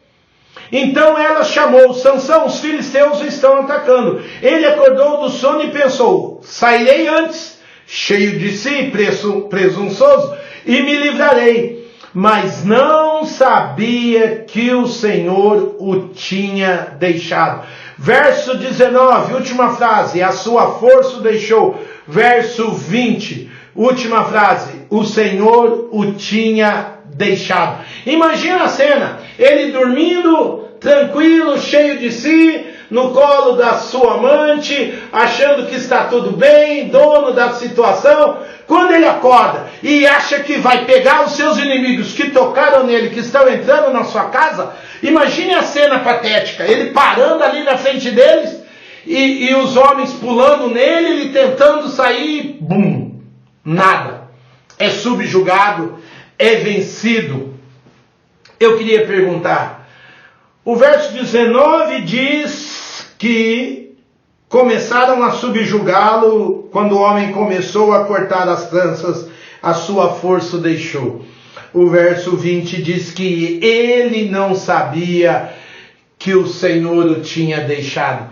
Speaker 1: Então ela chamou Sansão, os filisteus o estão atacando. Ele acordou do sono e pensou, sairei antes, cheio de si, presunçoso, e me livrarei. Mas não sabia que o Senhor o tinha deixado. Verso 19, última frase, a sua força o deixou. Verso 20, última frase, o Senhor o tinha deixado. Imagina a cena, ele dormindo, tranquilo, cheio de si, no colo da sua amante, achando que está tudo bem, dono da situação. Quando ele acorda e acha que vai pegar os seus inimigos que tocaram nele, que estão entrando na sua casa, imagine a cena patética, ele parando ali na frente deles e os homens pulando nele, ele tentando sair, bum, nada. É subjugado, é vencido. Eu queria perguntar, o verso 19 diz que começaram a subjugá-lo quando o homem começou a cortar as tranças, a sua força o deixou. O verso 20 diz que ele não sabia que o Senhor o tinha deixado.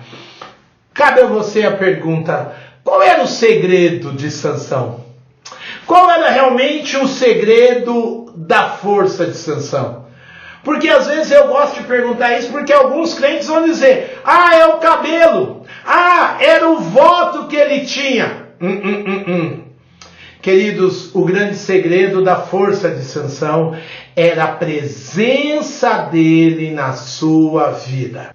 Speaker 1: Cabe a você a pergunta, qual era o segredo de Sansão? Qual era realmente o segredo da força de Sansão? Porque às vezes eu gosto de perguntar isso, porque alguns crentes vão dizer, é o cabelo, era o voto que ele tinha. Queridos, o grande segredo da força de Sansão era a presença dele na sua vida.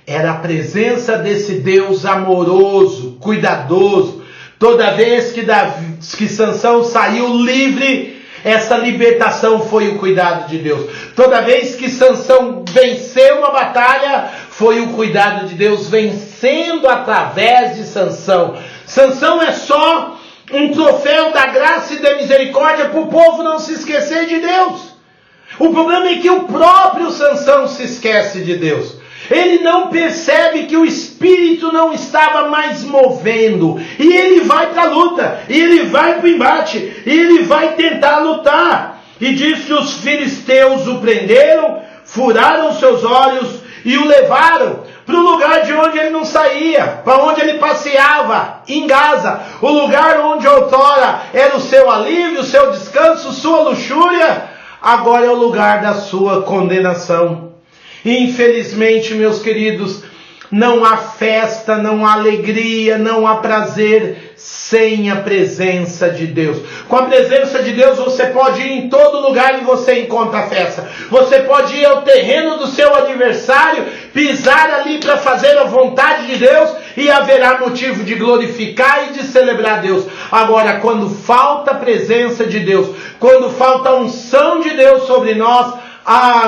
Speaker 1: Era a presença desse Deus amoroso, cuidadoso. Toda vez que Sansão saiu livre, essa libertação foi o cuidado de Deus. Toda vez que Sansão venceu uma batalha, foi o cuidado de Deus vencendo através de Sansão. Sansão é só um troféu da graça e da misericórdia para o povo não se esquecer de Deus. O problema é que o próprio Sansão se esquece de Deus. Ele não percebe que o Espírito não estava mais movendo. E ele vai para a luta. E ele vai para o embate. E ele vai tentar lutar. E diz que os filisteus o prenderam, furaram seus olhos e o levaram para o lugar de onde ele não saía, para onde ele passeava, em Gaza. O lugar onde outrora era o seu alívio, o seu descanso, sua luxúria, agora é o lugar da sua condenação. Infelizmente, meus queridos, não há festa, não há alegria, não há prazer sem a presença de Deus. Com a presença de Deus você pode ir em todo lugar e você encontra a festa. Você pode ir ao terreno do seu adversário, pisar ali para fazer a vontade de Deus e haverá motivo de glorificar e de celebrar Deus. Agora, quando falta a presença de Deus, quando falta a unção de Deus sobre nós,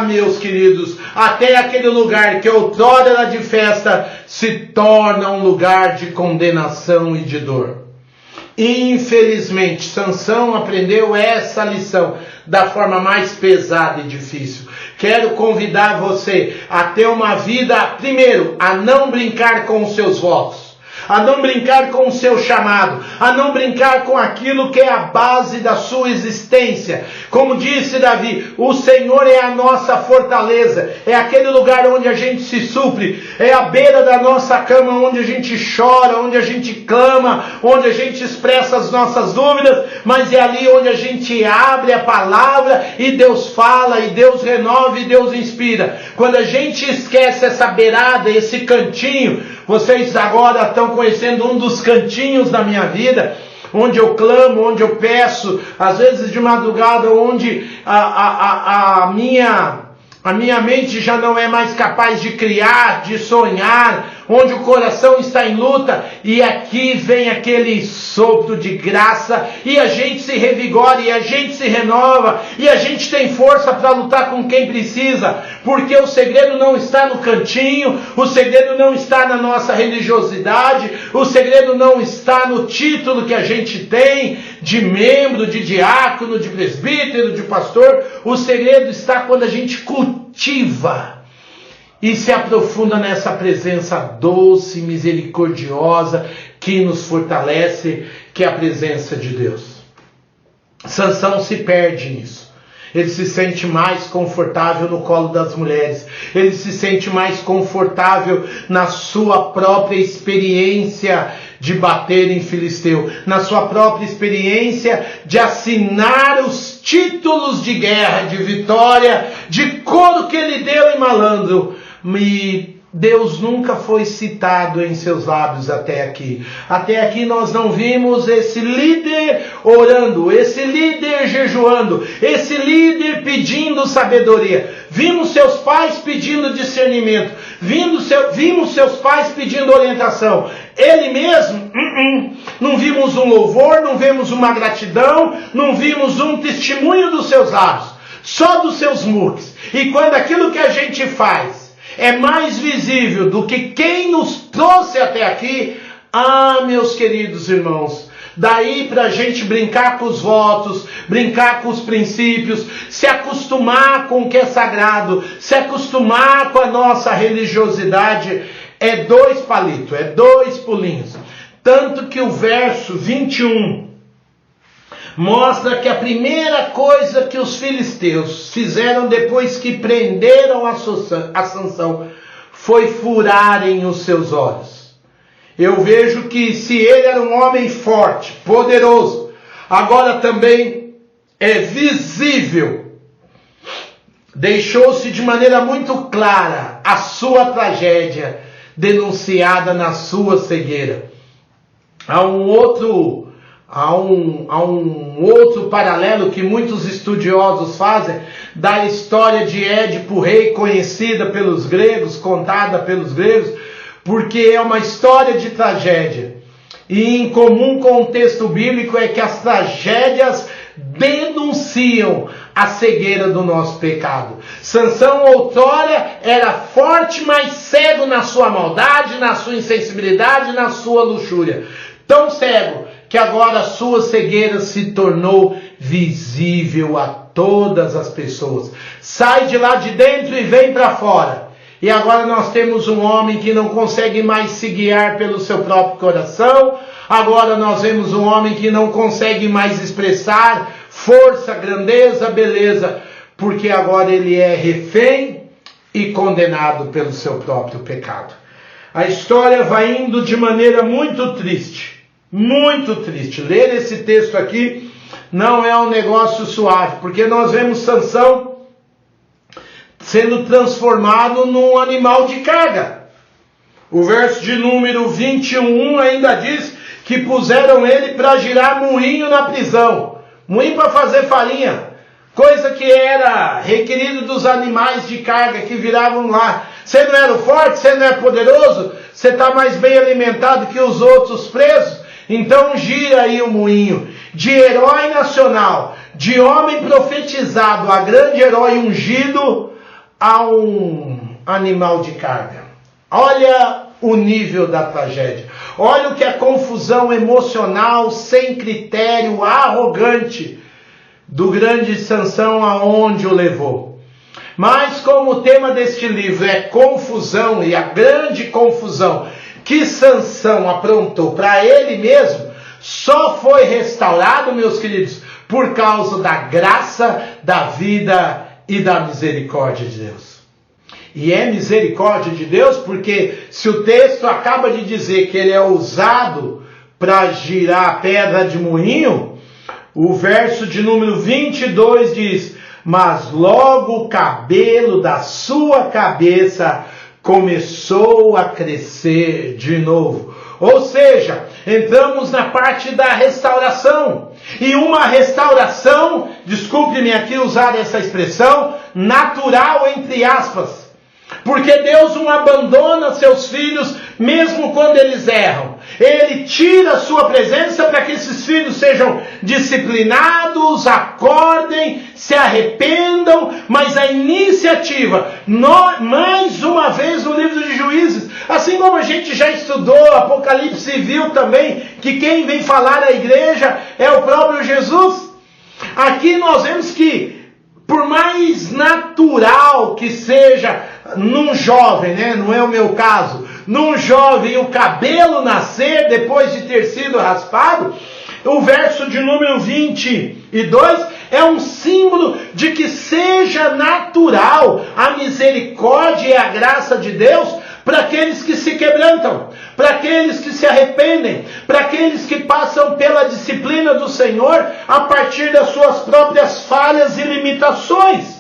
Speaker 1: meus queridos, até aquele lugar que outrora era de festa se torna um lugar de condenação e de dor. Infelizmente, Sansão aprendeu essa lição da forma mais pesada e difícil. Quero convidar você a ter uma vida, primeiro, a não brincar com os seus votos, a não brincar com o seu chamado, a não brincar com aquilo que é a base da sua existência. Como disse Davi, o Senhor é a nossa fortaleza, é aquele lugar onde a gente se supre, é a beira da nossa cama onde a gente chora, onde a gente clama, onde a gente expressa as nossas dúvidas, mas é ali onde a gente abre a palavra e Deus fala, e Deus renova e Deus inspira. Quando a gente esquece essa beirada, esse cantinho, vocês agora estão conhecendo um dos cantinhos da minha vida, onde eu clamo, onde eu peço, às vezes de madrugada, onde a minha mente já não é mais capaz de criar, de sonhar, onde o coração está em luta, e aqui vem aquele sopro de graça, e a gente se revigora, e a gente se renova, e a gente tem força para lutar com quem precisa, porque o segredo não está no cantinho, o segredo não está na nossa religiosidade, o segredo não está no título que a gente tem, de membro, de diácono, de presbítero, de pastor. O segredo está quando a gente cultiva e se aprofunda nessa presença doce, misericordiosa, que nos fortalece, que é a presença de Deus. Sansão se perde nisso. Ele se sente mais confortável no colo das mulheres. Ele se sente mais confortável na sua própria experiência de bater em filisteu, na sua própria experiência de assinar os títulos de guerra, de vitória, de couro que ele deu em malandro. E Deus nunca foi citado em seus lábios até aqui. Até aqui nós não vimos esse líder orando, esse líder jejuando, esse líder pedindo sabedoria. Vimos seus pais pedindo discernimento, vimos seus pais pedindo orientação. Ele mesmo, não vimos um louvor, não vimos uma gratidão, não vimos um testemunho dos seus lábios, só dos seus muques. E quando aquilo que a gente faz é mais visível do que quem nos trouxe até aqui. Ah, meus queridos irmãos, daí para a gente brincar com os votos, brincar com os princípios, se acostumar com o que é sagrado, se acostumar com a nossa religiosidade, é 2 palitos, é 2 pulinhos. Tanto que o verso 21 mostra que a primeira coisa que os filisteus fizeram depois que prenderam a Sansão foi furarem os seus olhos. Eu vejo que se ele era um homem forte, poderoso, agora também é visível. Deixou-se de maneira muito clara a sua tragédia denunciada na sua cegueira. Há um outro paralelo que muitos estudiosos fazem da história de Édipo Rei, conhecida pelos gregos, contada pelos gregos, porque é uma história de tragédia. E em comum com o texto bíblico é que as tragédias denunciam a cegueira do nosso pecado. Sansão outrora era forte, mas cego na sua maldade, na sua insensibilidade, na sua luxúria. Tão cego que agora a sua cegueira se tornou visível a todas as pessoas. Sai de lá de dentro e vem para fora. E agora nós temos um homem que não consegue mais se guiar pelo seu próprio coração. Agora nós vemos um homem que não consegue mais expressar força, grandeza, beleza, porque agora ele é refém e condenado pelo seu próprio pecado. A história vai indo de maneira muito triste, muito triste. Ler esse texto aqui não é um negócio suave, porque nós vemos Sansão sendo transformado num animal de carga. O verso de número 21 ainda diz que puseram ele para girar moinho na prisão. Moinho para fazer farinha. Coisa que era requerido dos animais de carga que viravam lá. Você não era forte, você não é poderoso, você está mais bem alimentado que os outros presos. Então gira aí o moinho. De herói nacional, de homem profetizado, a grande herói ungido, a um animal de carga. Olha o nível da tragédia. Olha o que a confusão emocional, sem critério, arrogante do grande Sansão aonde o levou. Mas como o tema deste livro é confusão e a grande confusão que Sansão aprontou para ele mesmo, só foi restaurado, meus queridos, por causa da graça, da vida e da misericórdia de Deus. E é misericórdia de Deus porque se o texto acaba de dizer que ele é usado para girar a pedra de moinho, o verso de número 22 diz: mas logo o cabelo da sua cabeça começou a crescer de novo. Ou seja, entramos na parte da restauração. E uma restauração, desculpe-me aqui usar essa expressão, natural entre aspas. Porque Deus não abandona seus filhos mesmo quando eles erram. Ele tira a sua presença para que esses filhos sejam disciplinados, acordem, se arrependam, mas a iniciativa, mais uma vez no livro de Juízes, assim como a gente já estudou, Apocalipse e viu também, que quem vem falar à igreja é o próprio Jesus. Aqui nós vemos que, por mais natural que seja num jovem, né? Não é o meu caso, num jovem o cabelo nascer depois de ter sido raspado, o verso de número 22 é um símbolo de que seja natural a misericórdia e a graça de Deus para aqueles que se quebrantam, para aqueles que se arrependem, para aqueles que passam pela disciplina do Senhor a partir das suas próprias falhas e limitações.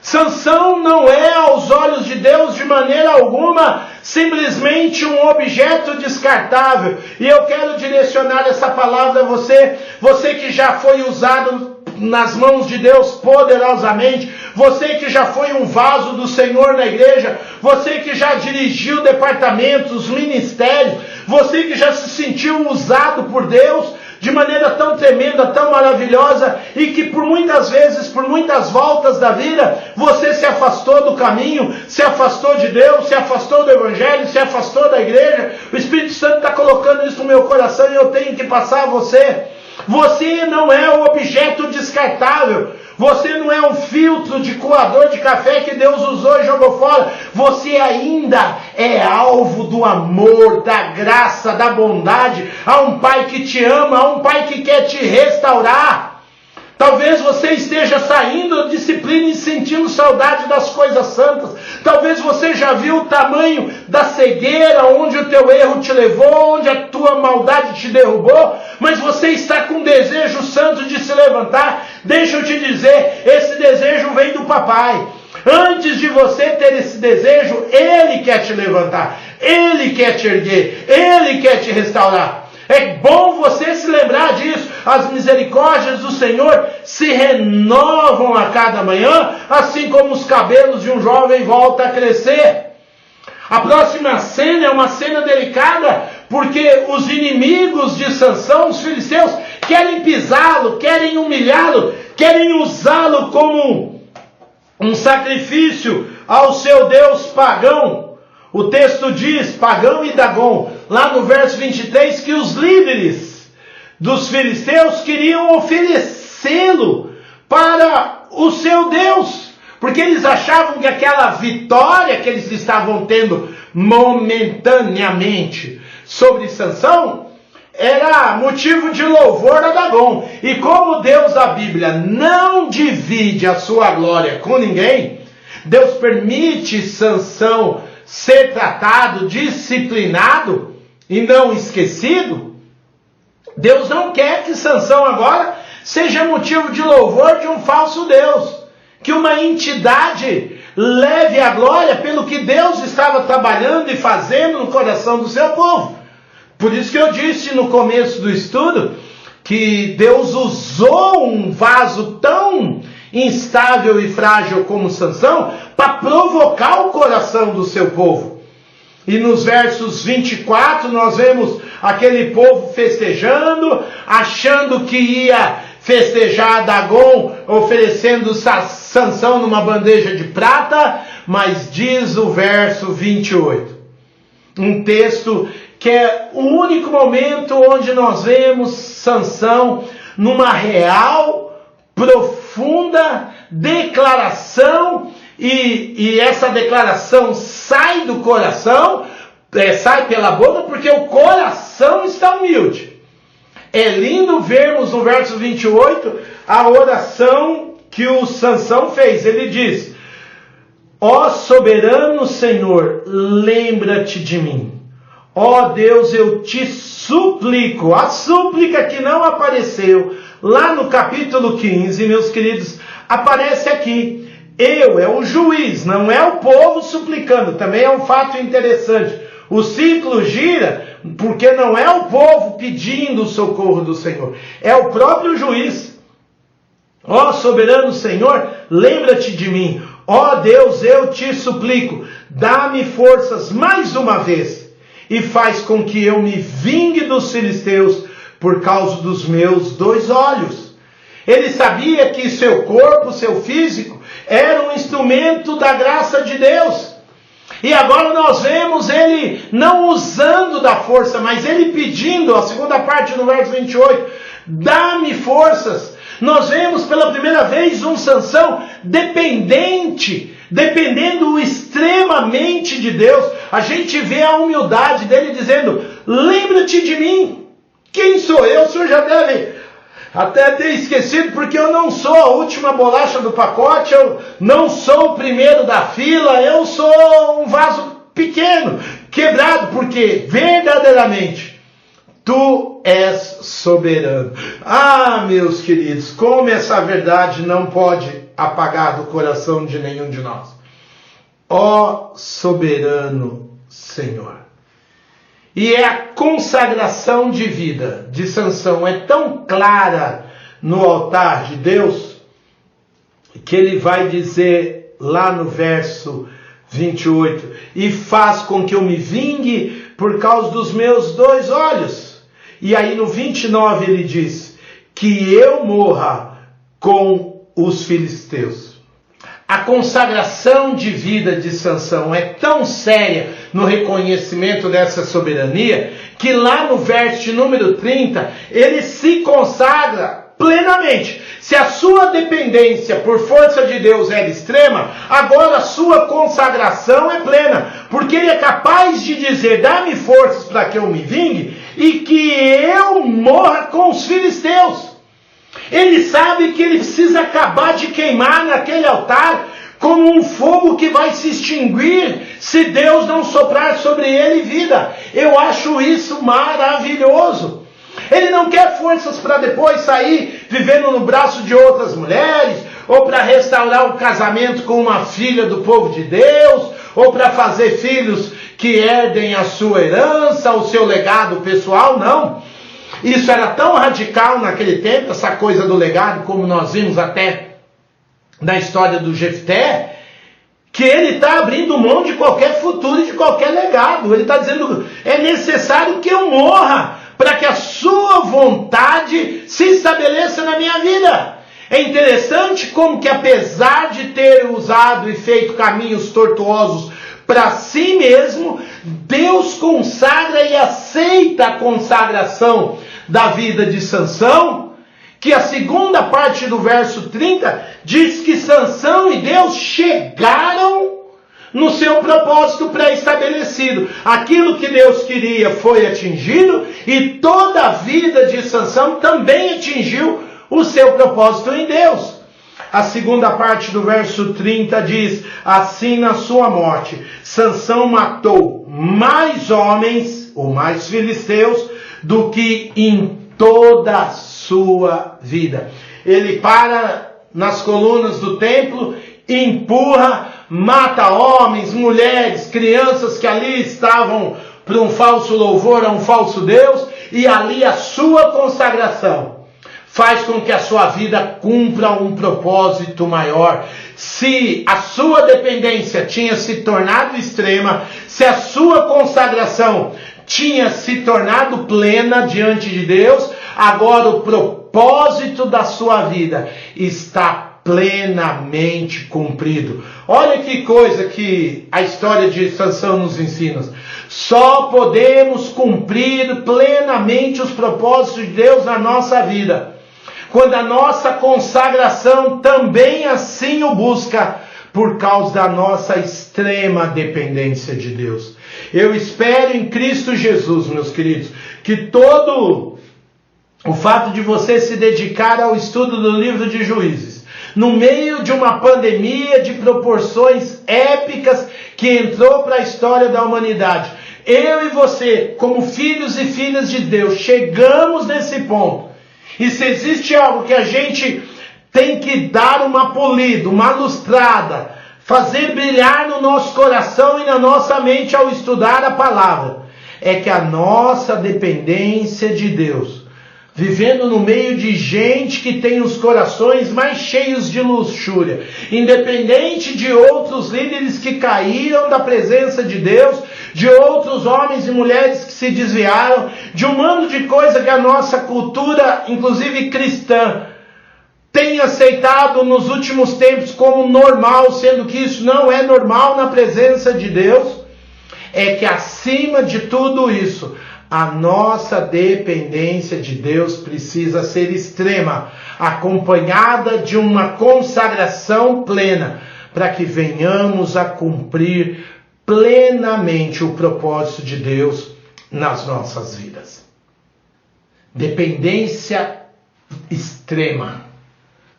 Speaker 1: Sansão não é, aos olhos de Deus, de maneira alguma, simplesmente um objeto descartável. E eu quero direcionar essa palavra a você, você que já foi usado nas mãos de Deus poderosamente, você que já foi um vaso do Senhor na igreja, você que já dirigiu departamentos, ministérios, você que já se sentiu usado por Deus. de maneira tão tremenda, tão maravilhosa, e que por muitas vezes, por muitas voltas da vida, você se afastou do caminho, se afastou de Deus, se afastou do Evangelho, se afastou da igreja. O Espírito Santo está colocando isso no meu coração e eu tenho que passar a você. Você não é um objeto descartável. Você não é um filtro de coador de café que Deus usou e jogou fora. Você ainda é alvo do amor, da graça, da bondade. Há um Pai que te ama, há um Pai que quer te restaurar. Talvez você esteja saindo da disciplina e sentindo saudade das coisas santas. Talvez você já viu o tamanho da cegueira, onde o teu erro te levou, onde a tua maldade te derrubou, mas você está com um desejo santo de se levantar. Deixa eu te dizer, esse desejo vem do papai. Antes de você ter esse desejo, ele quer te levantar, ele quer te erguer, ele quer te restaurar. É bom você se lembrar disso. As misericórdias do Senhor se renovam a cada manhã, assim como os cabelos de um jovem voltam a crescer. A próxima cena é uma cena delicada, porque os inimigos de Sansão, os filisteus, querem pisá-lo, querem humilhá-lo, querem usá-lo como um sacrifício ao seu Deus pagão. O texto diz, pagão e Dagon, lá no verso 23, que os líderes dos filisteus queriam oferecê-lo para o seu Deus, porque eles achavam que aquela vitória que eles estavam tendo momentaneamente sobre Sansão era motivo de louvor a Dagon. E como Deus da Bíblia não divide a sua glória com ninguém, Deus permite Sansão ser tratado, disciplinado e não esquecido. Deus não quer que Sansão agora seja motivo de louvor de um falso Deus, que uma entidade leve a glória pelo que Deus estava trabalhando e fazendo no coração do seu povo. Por isso que eu disse no começo do estudo que Deus usou um vaso tão instável e frágil como Sansão para provocar o coração do seu povo. E nos versos 24 nós vemos aquele povo festejando, achando que ia festejar Dagon, oferecendo Sansão numa bandeja de prata, mas diz o verso 28, um texto que é o único momento onde nós vemos Sansão numa real, profunda declaração, e essa declaração sai do coração, sai pela boca, porque o coração está humilde. É lindo vermos no verso 28 a oração que o Sansão fez. Ele diz: ó soberano Senhor, lembra-te de mim. Ó Deus, eu te suplico. A súplica que não apareceu lá no capítulo 15, meus queridos, aparece aqui. Eu, é o juiz, não é o povo suplicando. Também é um fato interessante. O ciclo gira porque não é o povo pedindo o socorro do Senhor, é o próprio juiz. Ó soberano Senhor, lembra-te de mim. Ó Deus, eu te suplico, dá-me forças mais uma vez e faz com que eu me vingue dos filisteus por causa dos meus 2 olhos. Ele sabia que seu corpo, seu físico, era um instrumento da graça de Deus. E agora nós vemos ele não usando da força, mas ele pedindo, a segunda parte do verso 28, dá-me forças. Nós vemos pela primeira vez um Sansão dependendo extremamente de Deus. A gente vê a humildade dele dizendo: lembra-te de mim. Quem sou eu? O senhor já deve até ter esquecido, porque eu não sou a última bolacha do pacote, eu não sou o primeiro da fila, eu sou um vaso pequeno, quebrado, porque verdadeiramente tu és soberano. Ah, meus queridos, como essa verdade não pode apagar do coração de nenhum de nós. Ó soberano Senhor. E é a consagração de vida de Sansão é tão clara no altar de Deus, que ele vai dizer lá no verso 28, e faz com que eu me vingue por causa dos meus 2 olhos. E aí no 29 ele diz, que eu morra com os filisteus. A consagração de vida de Sansão é tão séria no reconhecimento dessa soberania, que lá no verso de número 30, ele se consagra plenamente. Se a sua dependência por força de Deus era extrema, agora a sua consagração é plena. Porque ele é capaz de dizer, dá-me forças para que eu me vingue e que eu morra com os filisteus. Ele sabe que ele precisa acabar de queimar naquele altar como um fogo que vai se extinguir se Deus não soprar sobre ele vida. Eu acho isso maravilhoso. Ele não quer forças para depois sair vivendo no braço de outras mulheres, ou para restaurar o casamento com uma filha do povo de Deus, ou para fazer filhos que herdem a sua herança, o seu legado pessoal, não. Isso era tão radical naquele tempo, essa coisa do legado, como nós vimos até na história do Jefté, que ele está abrindo mão de qualquer futuro e de qualquer legado. Ele está dizendo, é necessário que eu morra, para que a sua vontade se estabeleça na minha vida. É interessante como que apesar de ter usado e feito caminhos tortuosos para si mesmo, Deus consagra e aceita a consagração da vida de Sansão, que a segunda parte do verso 30 diz que Sansão e Deus chegaram no seu propósito pré-estabelecido. Aquilo que Deus queria foi atingido e toda a vida de Sansão também atingiu o seu propósito em Deus. A segunda parte do verso 30 diz, assim na sua morte, Sansão matou mais homens, ou mais filisteus, do que em toda a sua vida. Ele para nas colunas do templo, empurra, mata homens, mulheres, crianças que ali estavam para um falso louvor a um falso Deus, e ali a sua consagração faz com que a sua vida cumpra um propósito maior. Se a sua dependência tinha se tornado extrema, se a sua consagração tinha se tornado plena diante de Deus, agora o propósito da sua vida está plenamente cumprido. Olha que coisa que a história de Sansão nos ensina. Só podemos cumprir plenamente os propósitos de Deus na nossa vida quando a nossa consagração também assim o busca, por causa da nossa extrema dependência de Deus. Eu espero em Cristo Jesus, meus queridos, que todo o fato de você se dedicar ao estudo do livro de Juízes, no meio de uma pandemia de proporções épicas que entrou para a história da humanidade, eu e você, como filhos e filhas de Deus, chegamos nesse ponto. E se existe algo que a gente tem que dar uma polida, uma lustrada, fazer brilhar no nosso coração e na nossa mente ao estudar a palavra, é que a nossa dependência de Deus, vivendo no meio de gente que tem os corações mais cheios de luxúria, independente de outros líderes que caíram da presença de Deus, de outros homens e mulheres que se desviaram, de um monte de coisa que a nossa cultura, inclusive cristã, tem aceitado nos últimos tempos como normal, sendo que isso não é normal na presença de Deus, é que acima de tudo isso, a nossa dependência de Deus precisa ser extrema, acompanhada de uma consagração plena, para que venhamos a cumprir plenamente o propósito de Deus nas nossas vidas. Dependência extrema,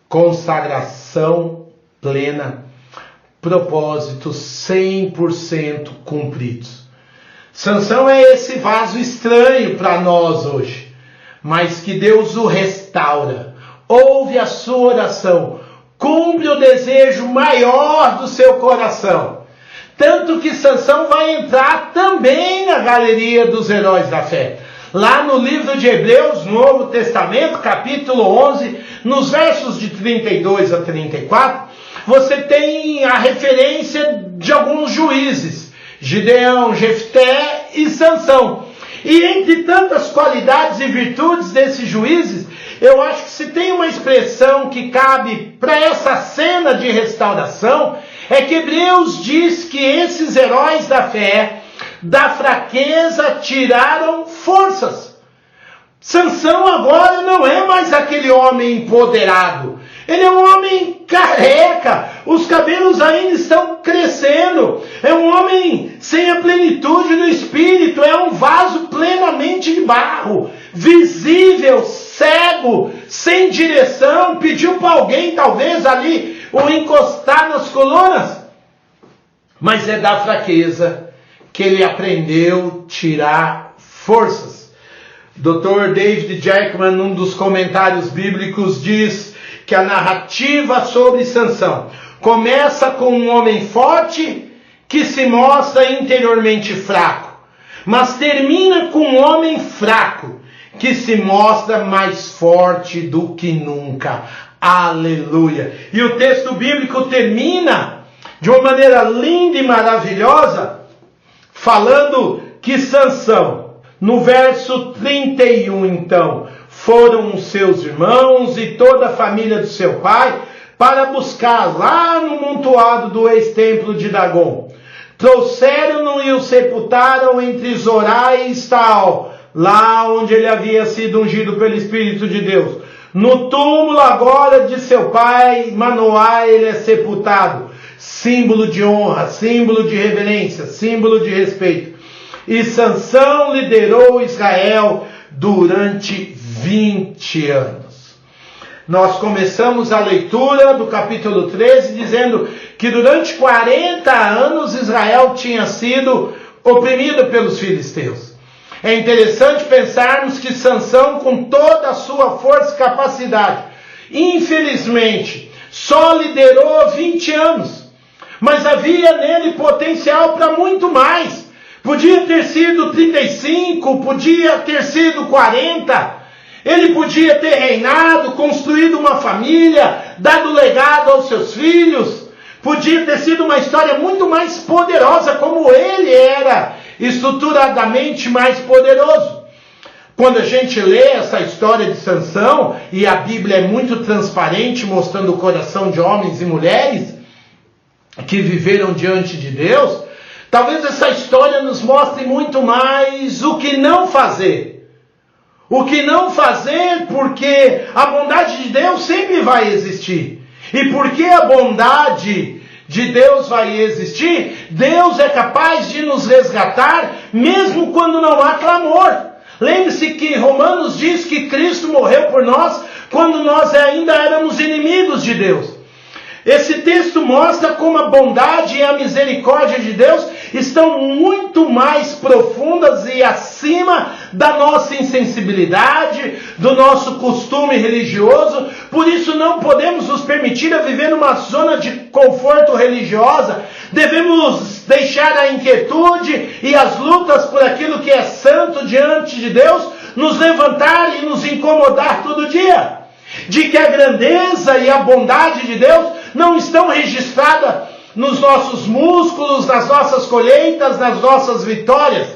Speaker 1: consagração plena, propósitos 100% cumpridos. Sansão é esse vaso estranho para nós hoje, mas que Deus o restaura, ouve a sua oração, cumpre o desejo maior do seu coração. Tanto que Sansão vai entrar também na galeria dos heróis da fé. Lá no livro de Hebreus, Novo Testamento, capítulo 11, nos versos de 32 a 34, você tem a referência de alguns juízes, Gideão, Jefté e Sansão. E entre tantas qualidades e virtudes desses juízes, eu acho que se tem uma expressão que cabe para essa cena de restauração, é que Hebreus diz que esses heróis da fé, da fraqueza, tiraram forças. Sansão agora não é mais aquele homem empoderado. Ele é um homem careca, os cabelos ainda estão crescendo. É um homem sem a plenitude do espírito, é um vaso plenamente de barro, visível, cego, sem direção. Pediu para alguém talvez ali o encostar nas colunas. Mas é da fraqueza que ele aprendeu a tirar forças. Dr. David Jackman, num dos comentários bíblicos, diz que a narrativa sobre Sansão começa com um homem forte que se mostra interiormente fraco, mas termina com um homem fraco que se mostra mais forte do que nunca. Aleluia! E o texto bíblico termina de uma maneira linda e maravilhosa, falando que Sansão, no verso 31 então, foram os seus irmãos e toda a família do seu pai para buscar lá no montoado do ex-templo de Dagon. Trouxeram-no e o sepultaram entre Zorá e Estaol, lá onde ele havia sido ungido pelo Espírito de Deus. No túmulo agora de seu pai Manoá ele é sepultado, símbolo de honra, símbolo de reverência, símbolo de respeito. E Sansão liderou Israel durante 20 anos. Nós começamos a leitura do capítulo 13 dizendo que durante 40 anos Israel tinha sido oprimido pelos filisteus. É interessante pensarmos que Sansão, com toda a sua força e capacidade, infelizmente, só liderou 20 anos. Mas havia nele potencial para muito mais. Podia ter sido 35, podia ter sido 40. Ele podia ter reinado, construído uma família, dado legado aos seus filhos. Podia ter sido uma história muito mais poderosa, como ele era estruturadamente mais poderoso. Quando a gente lê essa história de Sansão, e a Bíblia é muito transparente, mostrando o coração de homens e mulheres que viveram diante de Deus, talvez essa história nos mostre muito mais o que não fazer. O que não fazer, porque a bondade de Deus sempre vai existir. E porque a bondade de Deus vai existir, Deus é capaz de nos resgatar, mesmo quando não há clamor. Lembre-se que Romanos diz que Cristo morreu por nós, quando nós ainda éramos inimigos de Deus. Esse texto mostra como a bondade e a misericórdia de Deus estão muito mais profundas e acima da nossa insensibilidade, do nosso costume religioso. Por isso não podemos nos permitir a viver numa zona de conforto religiosa. Devemos deixar a inquietude e as lutas por aquilo que é santo diante de Deus nos levantar e nos incomodar todo dia. De que a grandeza e a bondade de Deus não estão registradas nos nossos músculos, nas nossas colheitas, nas nossas vitórias.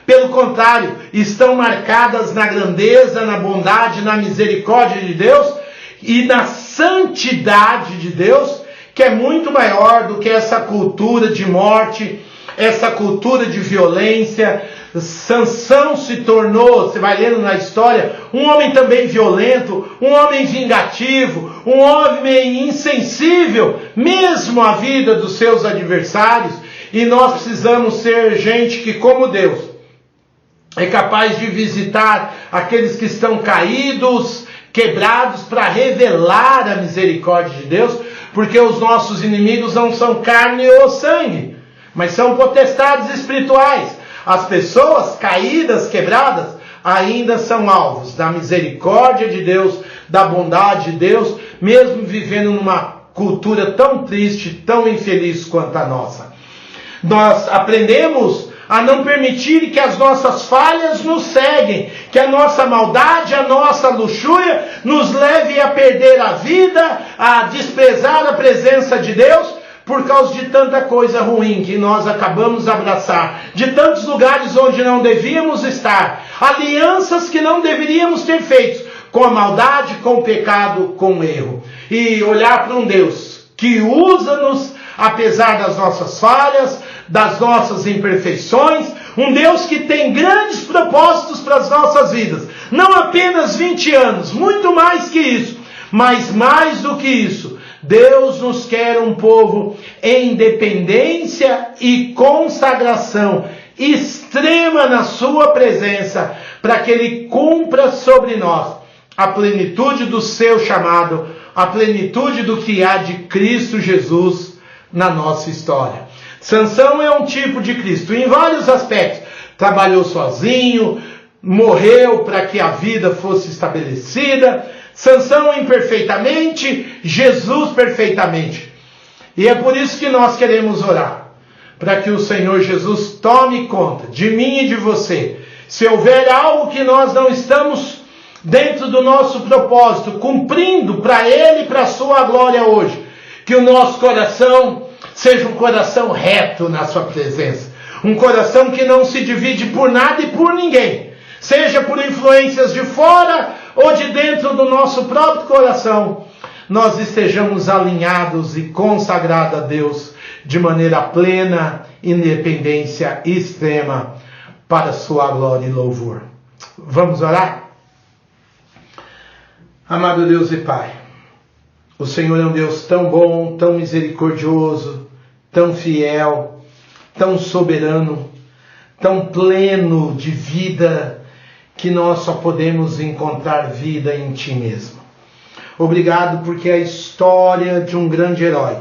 Speaker 1: Pelo contrário, estão marcadas na grandeza, na bondade, na misericórdia de Deus e na santidade de Deus, que é muito maior do que essa cultura de morte, essa cultura de violência. Sansão se tornou, você vai lendo na história, um homem também violento, um homem vingativo, um homem insensível, mesmo à vida dos seus adversários. E nós precisamos ser gente que, como Deus, é capaz de visitar aqueles que estão caídos, quebrados, para revelar a misericórdia de Deus, porque os nossos inimigos não são carne ou sangue, mas são potestades espirituais. As pessoas caídas, quebradas, ainda são alvos da misericórdia de Deus, da bondade de Deus, mesmo vivendo numa cultura tão triste, tão infeliz quanto a nossa. Nós aprendemos a não permitir que as nossas falhas nos ceguem, que a nossa maldade, a nossa luxúria nos leve a perder a vida, a desprezar a presença de Deus, por causa de tanta coisa ruim que nós acabamos de abraçar, de tantos lugares onde não devíamos estar, alianças que não deveríamos ter feito, com a maldade, com o pecado, com o erro. E olhar para um Deus que usa-nos, apesar das nossas falhas, das nossas imperfeições, um Deus que tem grandes propósitos para as nossas vidas. Não apenas 20 anos, muito mais que isso, mas mais do que isso, Deus nos quer um povo em dependência e consagração extrema na sua presença, para que Ele cumpra sobre nós a plenitude do seu chamado, a plenitude do que há de Cristo Jesus na nossa história. Sansão é um tipo de Cristo em vários aspectos. Trabalhou sozinho, morreu para que a vida fosse estabelecida. Sansão imperfeitamente, Jesus perfeitamente. E é por isso que nós queremos orar, para que o Senhor Jesus tome conta de mim e de você. Se houver algo que nós não estamos dentro do nosso propósito, cumprindo para Ele e para a sua glória hoje, que o nosso coração seja um coração reto na sua presença. Um coração que não se divide por nada e por ninguém, seja por influências de fora ou de dentro do nosso próprio coração, nós estejamos alinhados e consagrados a Deus de maneira plena, independência extrema, para a sua glória e louvor. Vamos orar? Amado Deus e Pai, o Senhor é um Deus tão bom, tão misericordioso, tão fiel, tão soberano, tão pleno de vida, que nós só podemos encontrar vida em Ti mesmo. Obrigado porque a história de um grande herói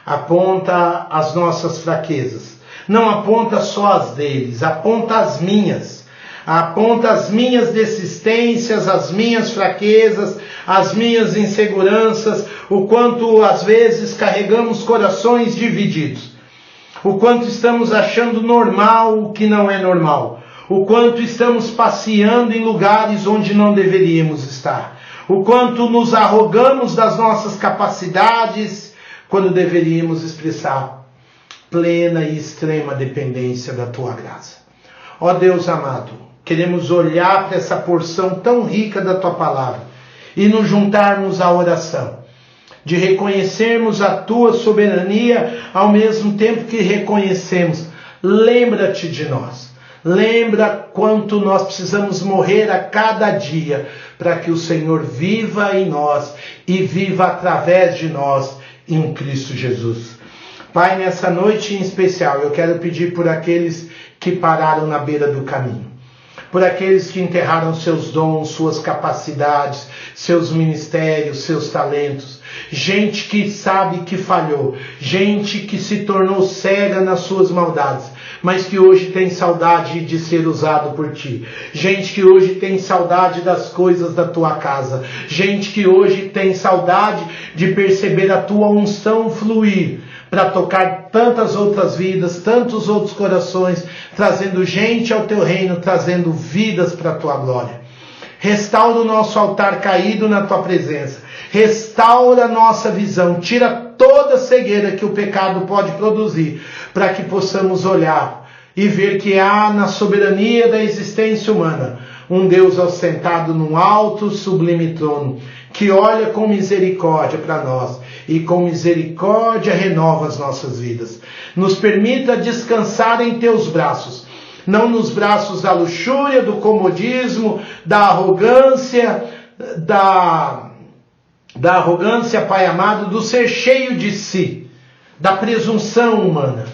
Speaker 1: aponta as nossas fraquezas. Não aponta só as deles, aponta as minhas. Aponta as minhas desistências, as minhas fraquezas, as minhas inseguranças, o quanto às vezes carregamos corações divididos. O quanto estamos achando normal o que não é normal. O quanto estamos passeando em lugares onde não deveríamos estar. O quanto nos arrogamos das nossas capacidades quando deveríamos expressar plena e extrema dependência da Tua graça. Ó Deus amado, queremos olhar para essa porção tão rica da Tua palavra e nos juntarmos à oração, de reconhecermos a Tua soberania ao mesmo tempo que reconhecemos. Lembra-te de nós. Lembra quanto nós precisamos morrer a cada dia para que o Senhor viva em nós e viva através de nós em Cristo Jesus. Pai, nessa noite em especial, eu quero pedir por aqueles que pararam na beira do caminho, por aqueles que enterraram seus dons, suas capacidades, seus ministérios, seus talentos, gente que sabe que falhou, gente que se tornou cega nas suas maldades, mas que hoje tem saudade de ser usado por Ti. Gente que hoje tem saudade das coisas da Tua casa. Gente que hoje tem saudade de perceber a Tua unção fluir para tocar tantas outras vidas, tantos outros corações, trazendo gente ao Teu reino, trazendo vidas para a Tua glória. Restaura o nosso altar caído na Tua presença. Restaura a nossa visão. Tira toda a cegueira que o pecado pode produzir, para que possamos olhar e ver que há na soberania da existência humana um Deus assentado num alto sublime trono, que olha com misericórdia para nós e com misericórdia renova as nossas vidas. Nos permita descansar em Teus braços, não nos braços da luxúria, do comodismo, da arrogância, da arrogância, Pai amado, do ser cheio de si, da presunção humana,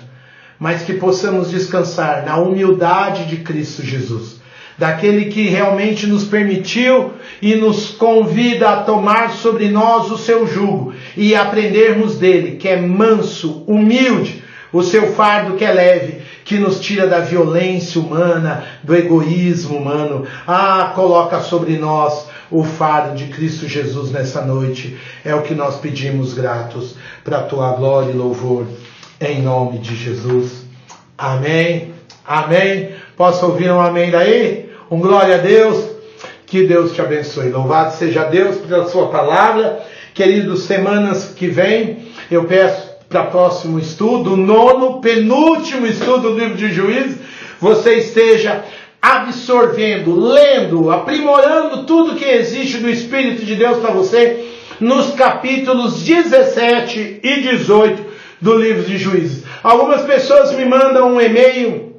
Speaker 1: mas que possamos descansar na humildade de Cristo Jesus, daquele que realmente nos permitiu e nos convida a tomar sobre nós o seu jugo e aprendermos dele, que é manso, humilde, o seu fardo que é leve, que nos tira da violência humana, do egoísmo humano. Coloca sobre nós o fardo de Cristo Jesus nessa noite. É o que nós pedimos gratos para a Tua glória e louvor, em nome de Jesus. Amém. Amém. Posso ouvir um amém daí? Um glória a Deus. Que Deus te abençoe. Louvado seja Deus pela Sua palavra. Queridos, semanas que vem, eu peço para próximo estudo, o 9º, penúltimo estudo do livro de Juízes, você esteja absorvendo, lendo, aprimorando tudo que existe do Espírito de Deus para você nos capítulos 17 e 18 do livro de Juízes. Algumas pessoas me mandam um e-mail,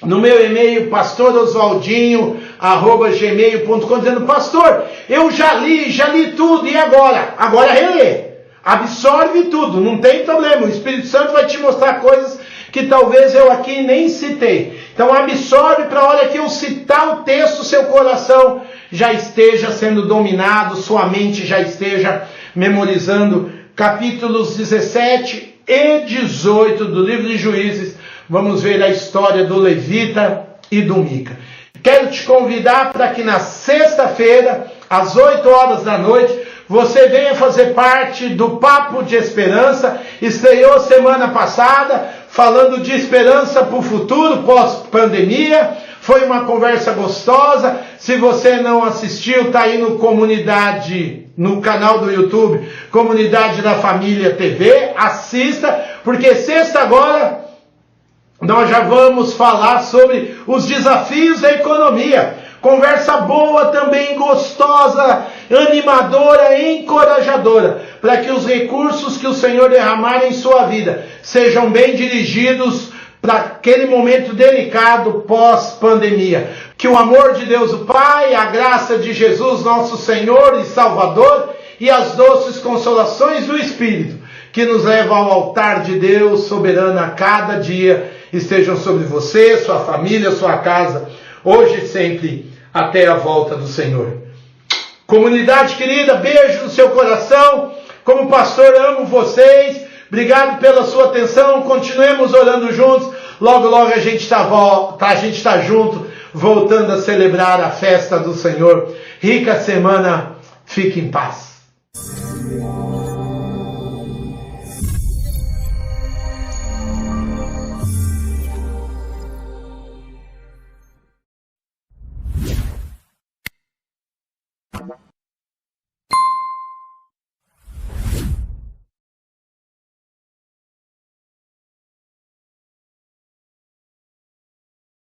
Speaker 1: no meu e-mail pastoroswaldinho@gmail.com, dizendo: pastor, eu já li tudo, e agora? Agora relê, absorve tudo, não tem problema, o Espírito Santo vai te mostrar coisas que talvez eu aqui nem citei. Então absorve para a hora que eu citar o texto, seu coração já esteja sendo dominado, sua mente já esteja memorizando capítulos 17 e 18 do livro de Juízes. Vamos ver a história do levita e do Mica. Quero te convidar para que na sexta-feira, às 8 horas da noite, você venha fazer parte do Papo de Esperança. Estreou semana passada, falando de esperança para o futuro, pós-pandemia. Foi uma conversa gostosa. Se você não assistiu, está aí no canal do YouTube, Comunidade da Família TV. Assista, porque sexta agora nós já vamos falar sobre os desafios da economia. Conversa boa também, gostosa, animadora, encorajadora, para que os recursos que o Senhor derramar em sua vida sejam bem dirigidos para aquele momento delicado pós-pandemia. Que o amor de Deus o Pai, a graça de Jesus nosso Senhor e Salvador e as doces consolações do Espírito que nos levam ao altar de Deus soberano a cada dia estejam sobre você, sua família, sua casa, hoje e sempre, até a volta do Senhor. Comunidade querida, beijo no seu coração. Como pastor, amo vocês. Obrigado pela sua atenção. Continuemos orando juntos. Logo, logo a gente está junto, voltando a celebrar a festa do Senhor. Rica semana. Fique em paz.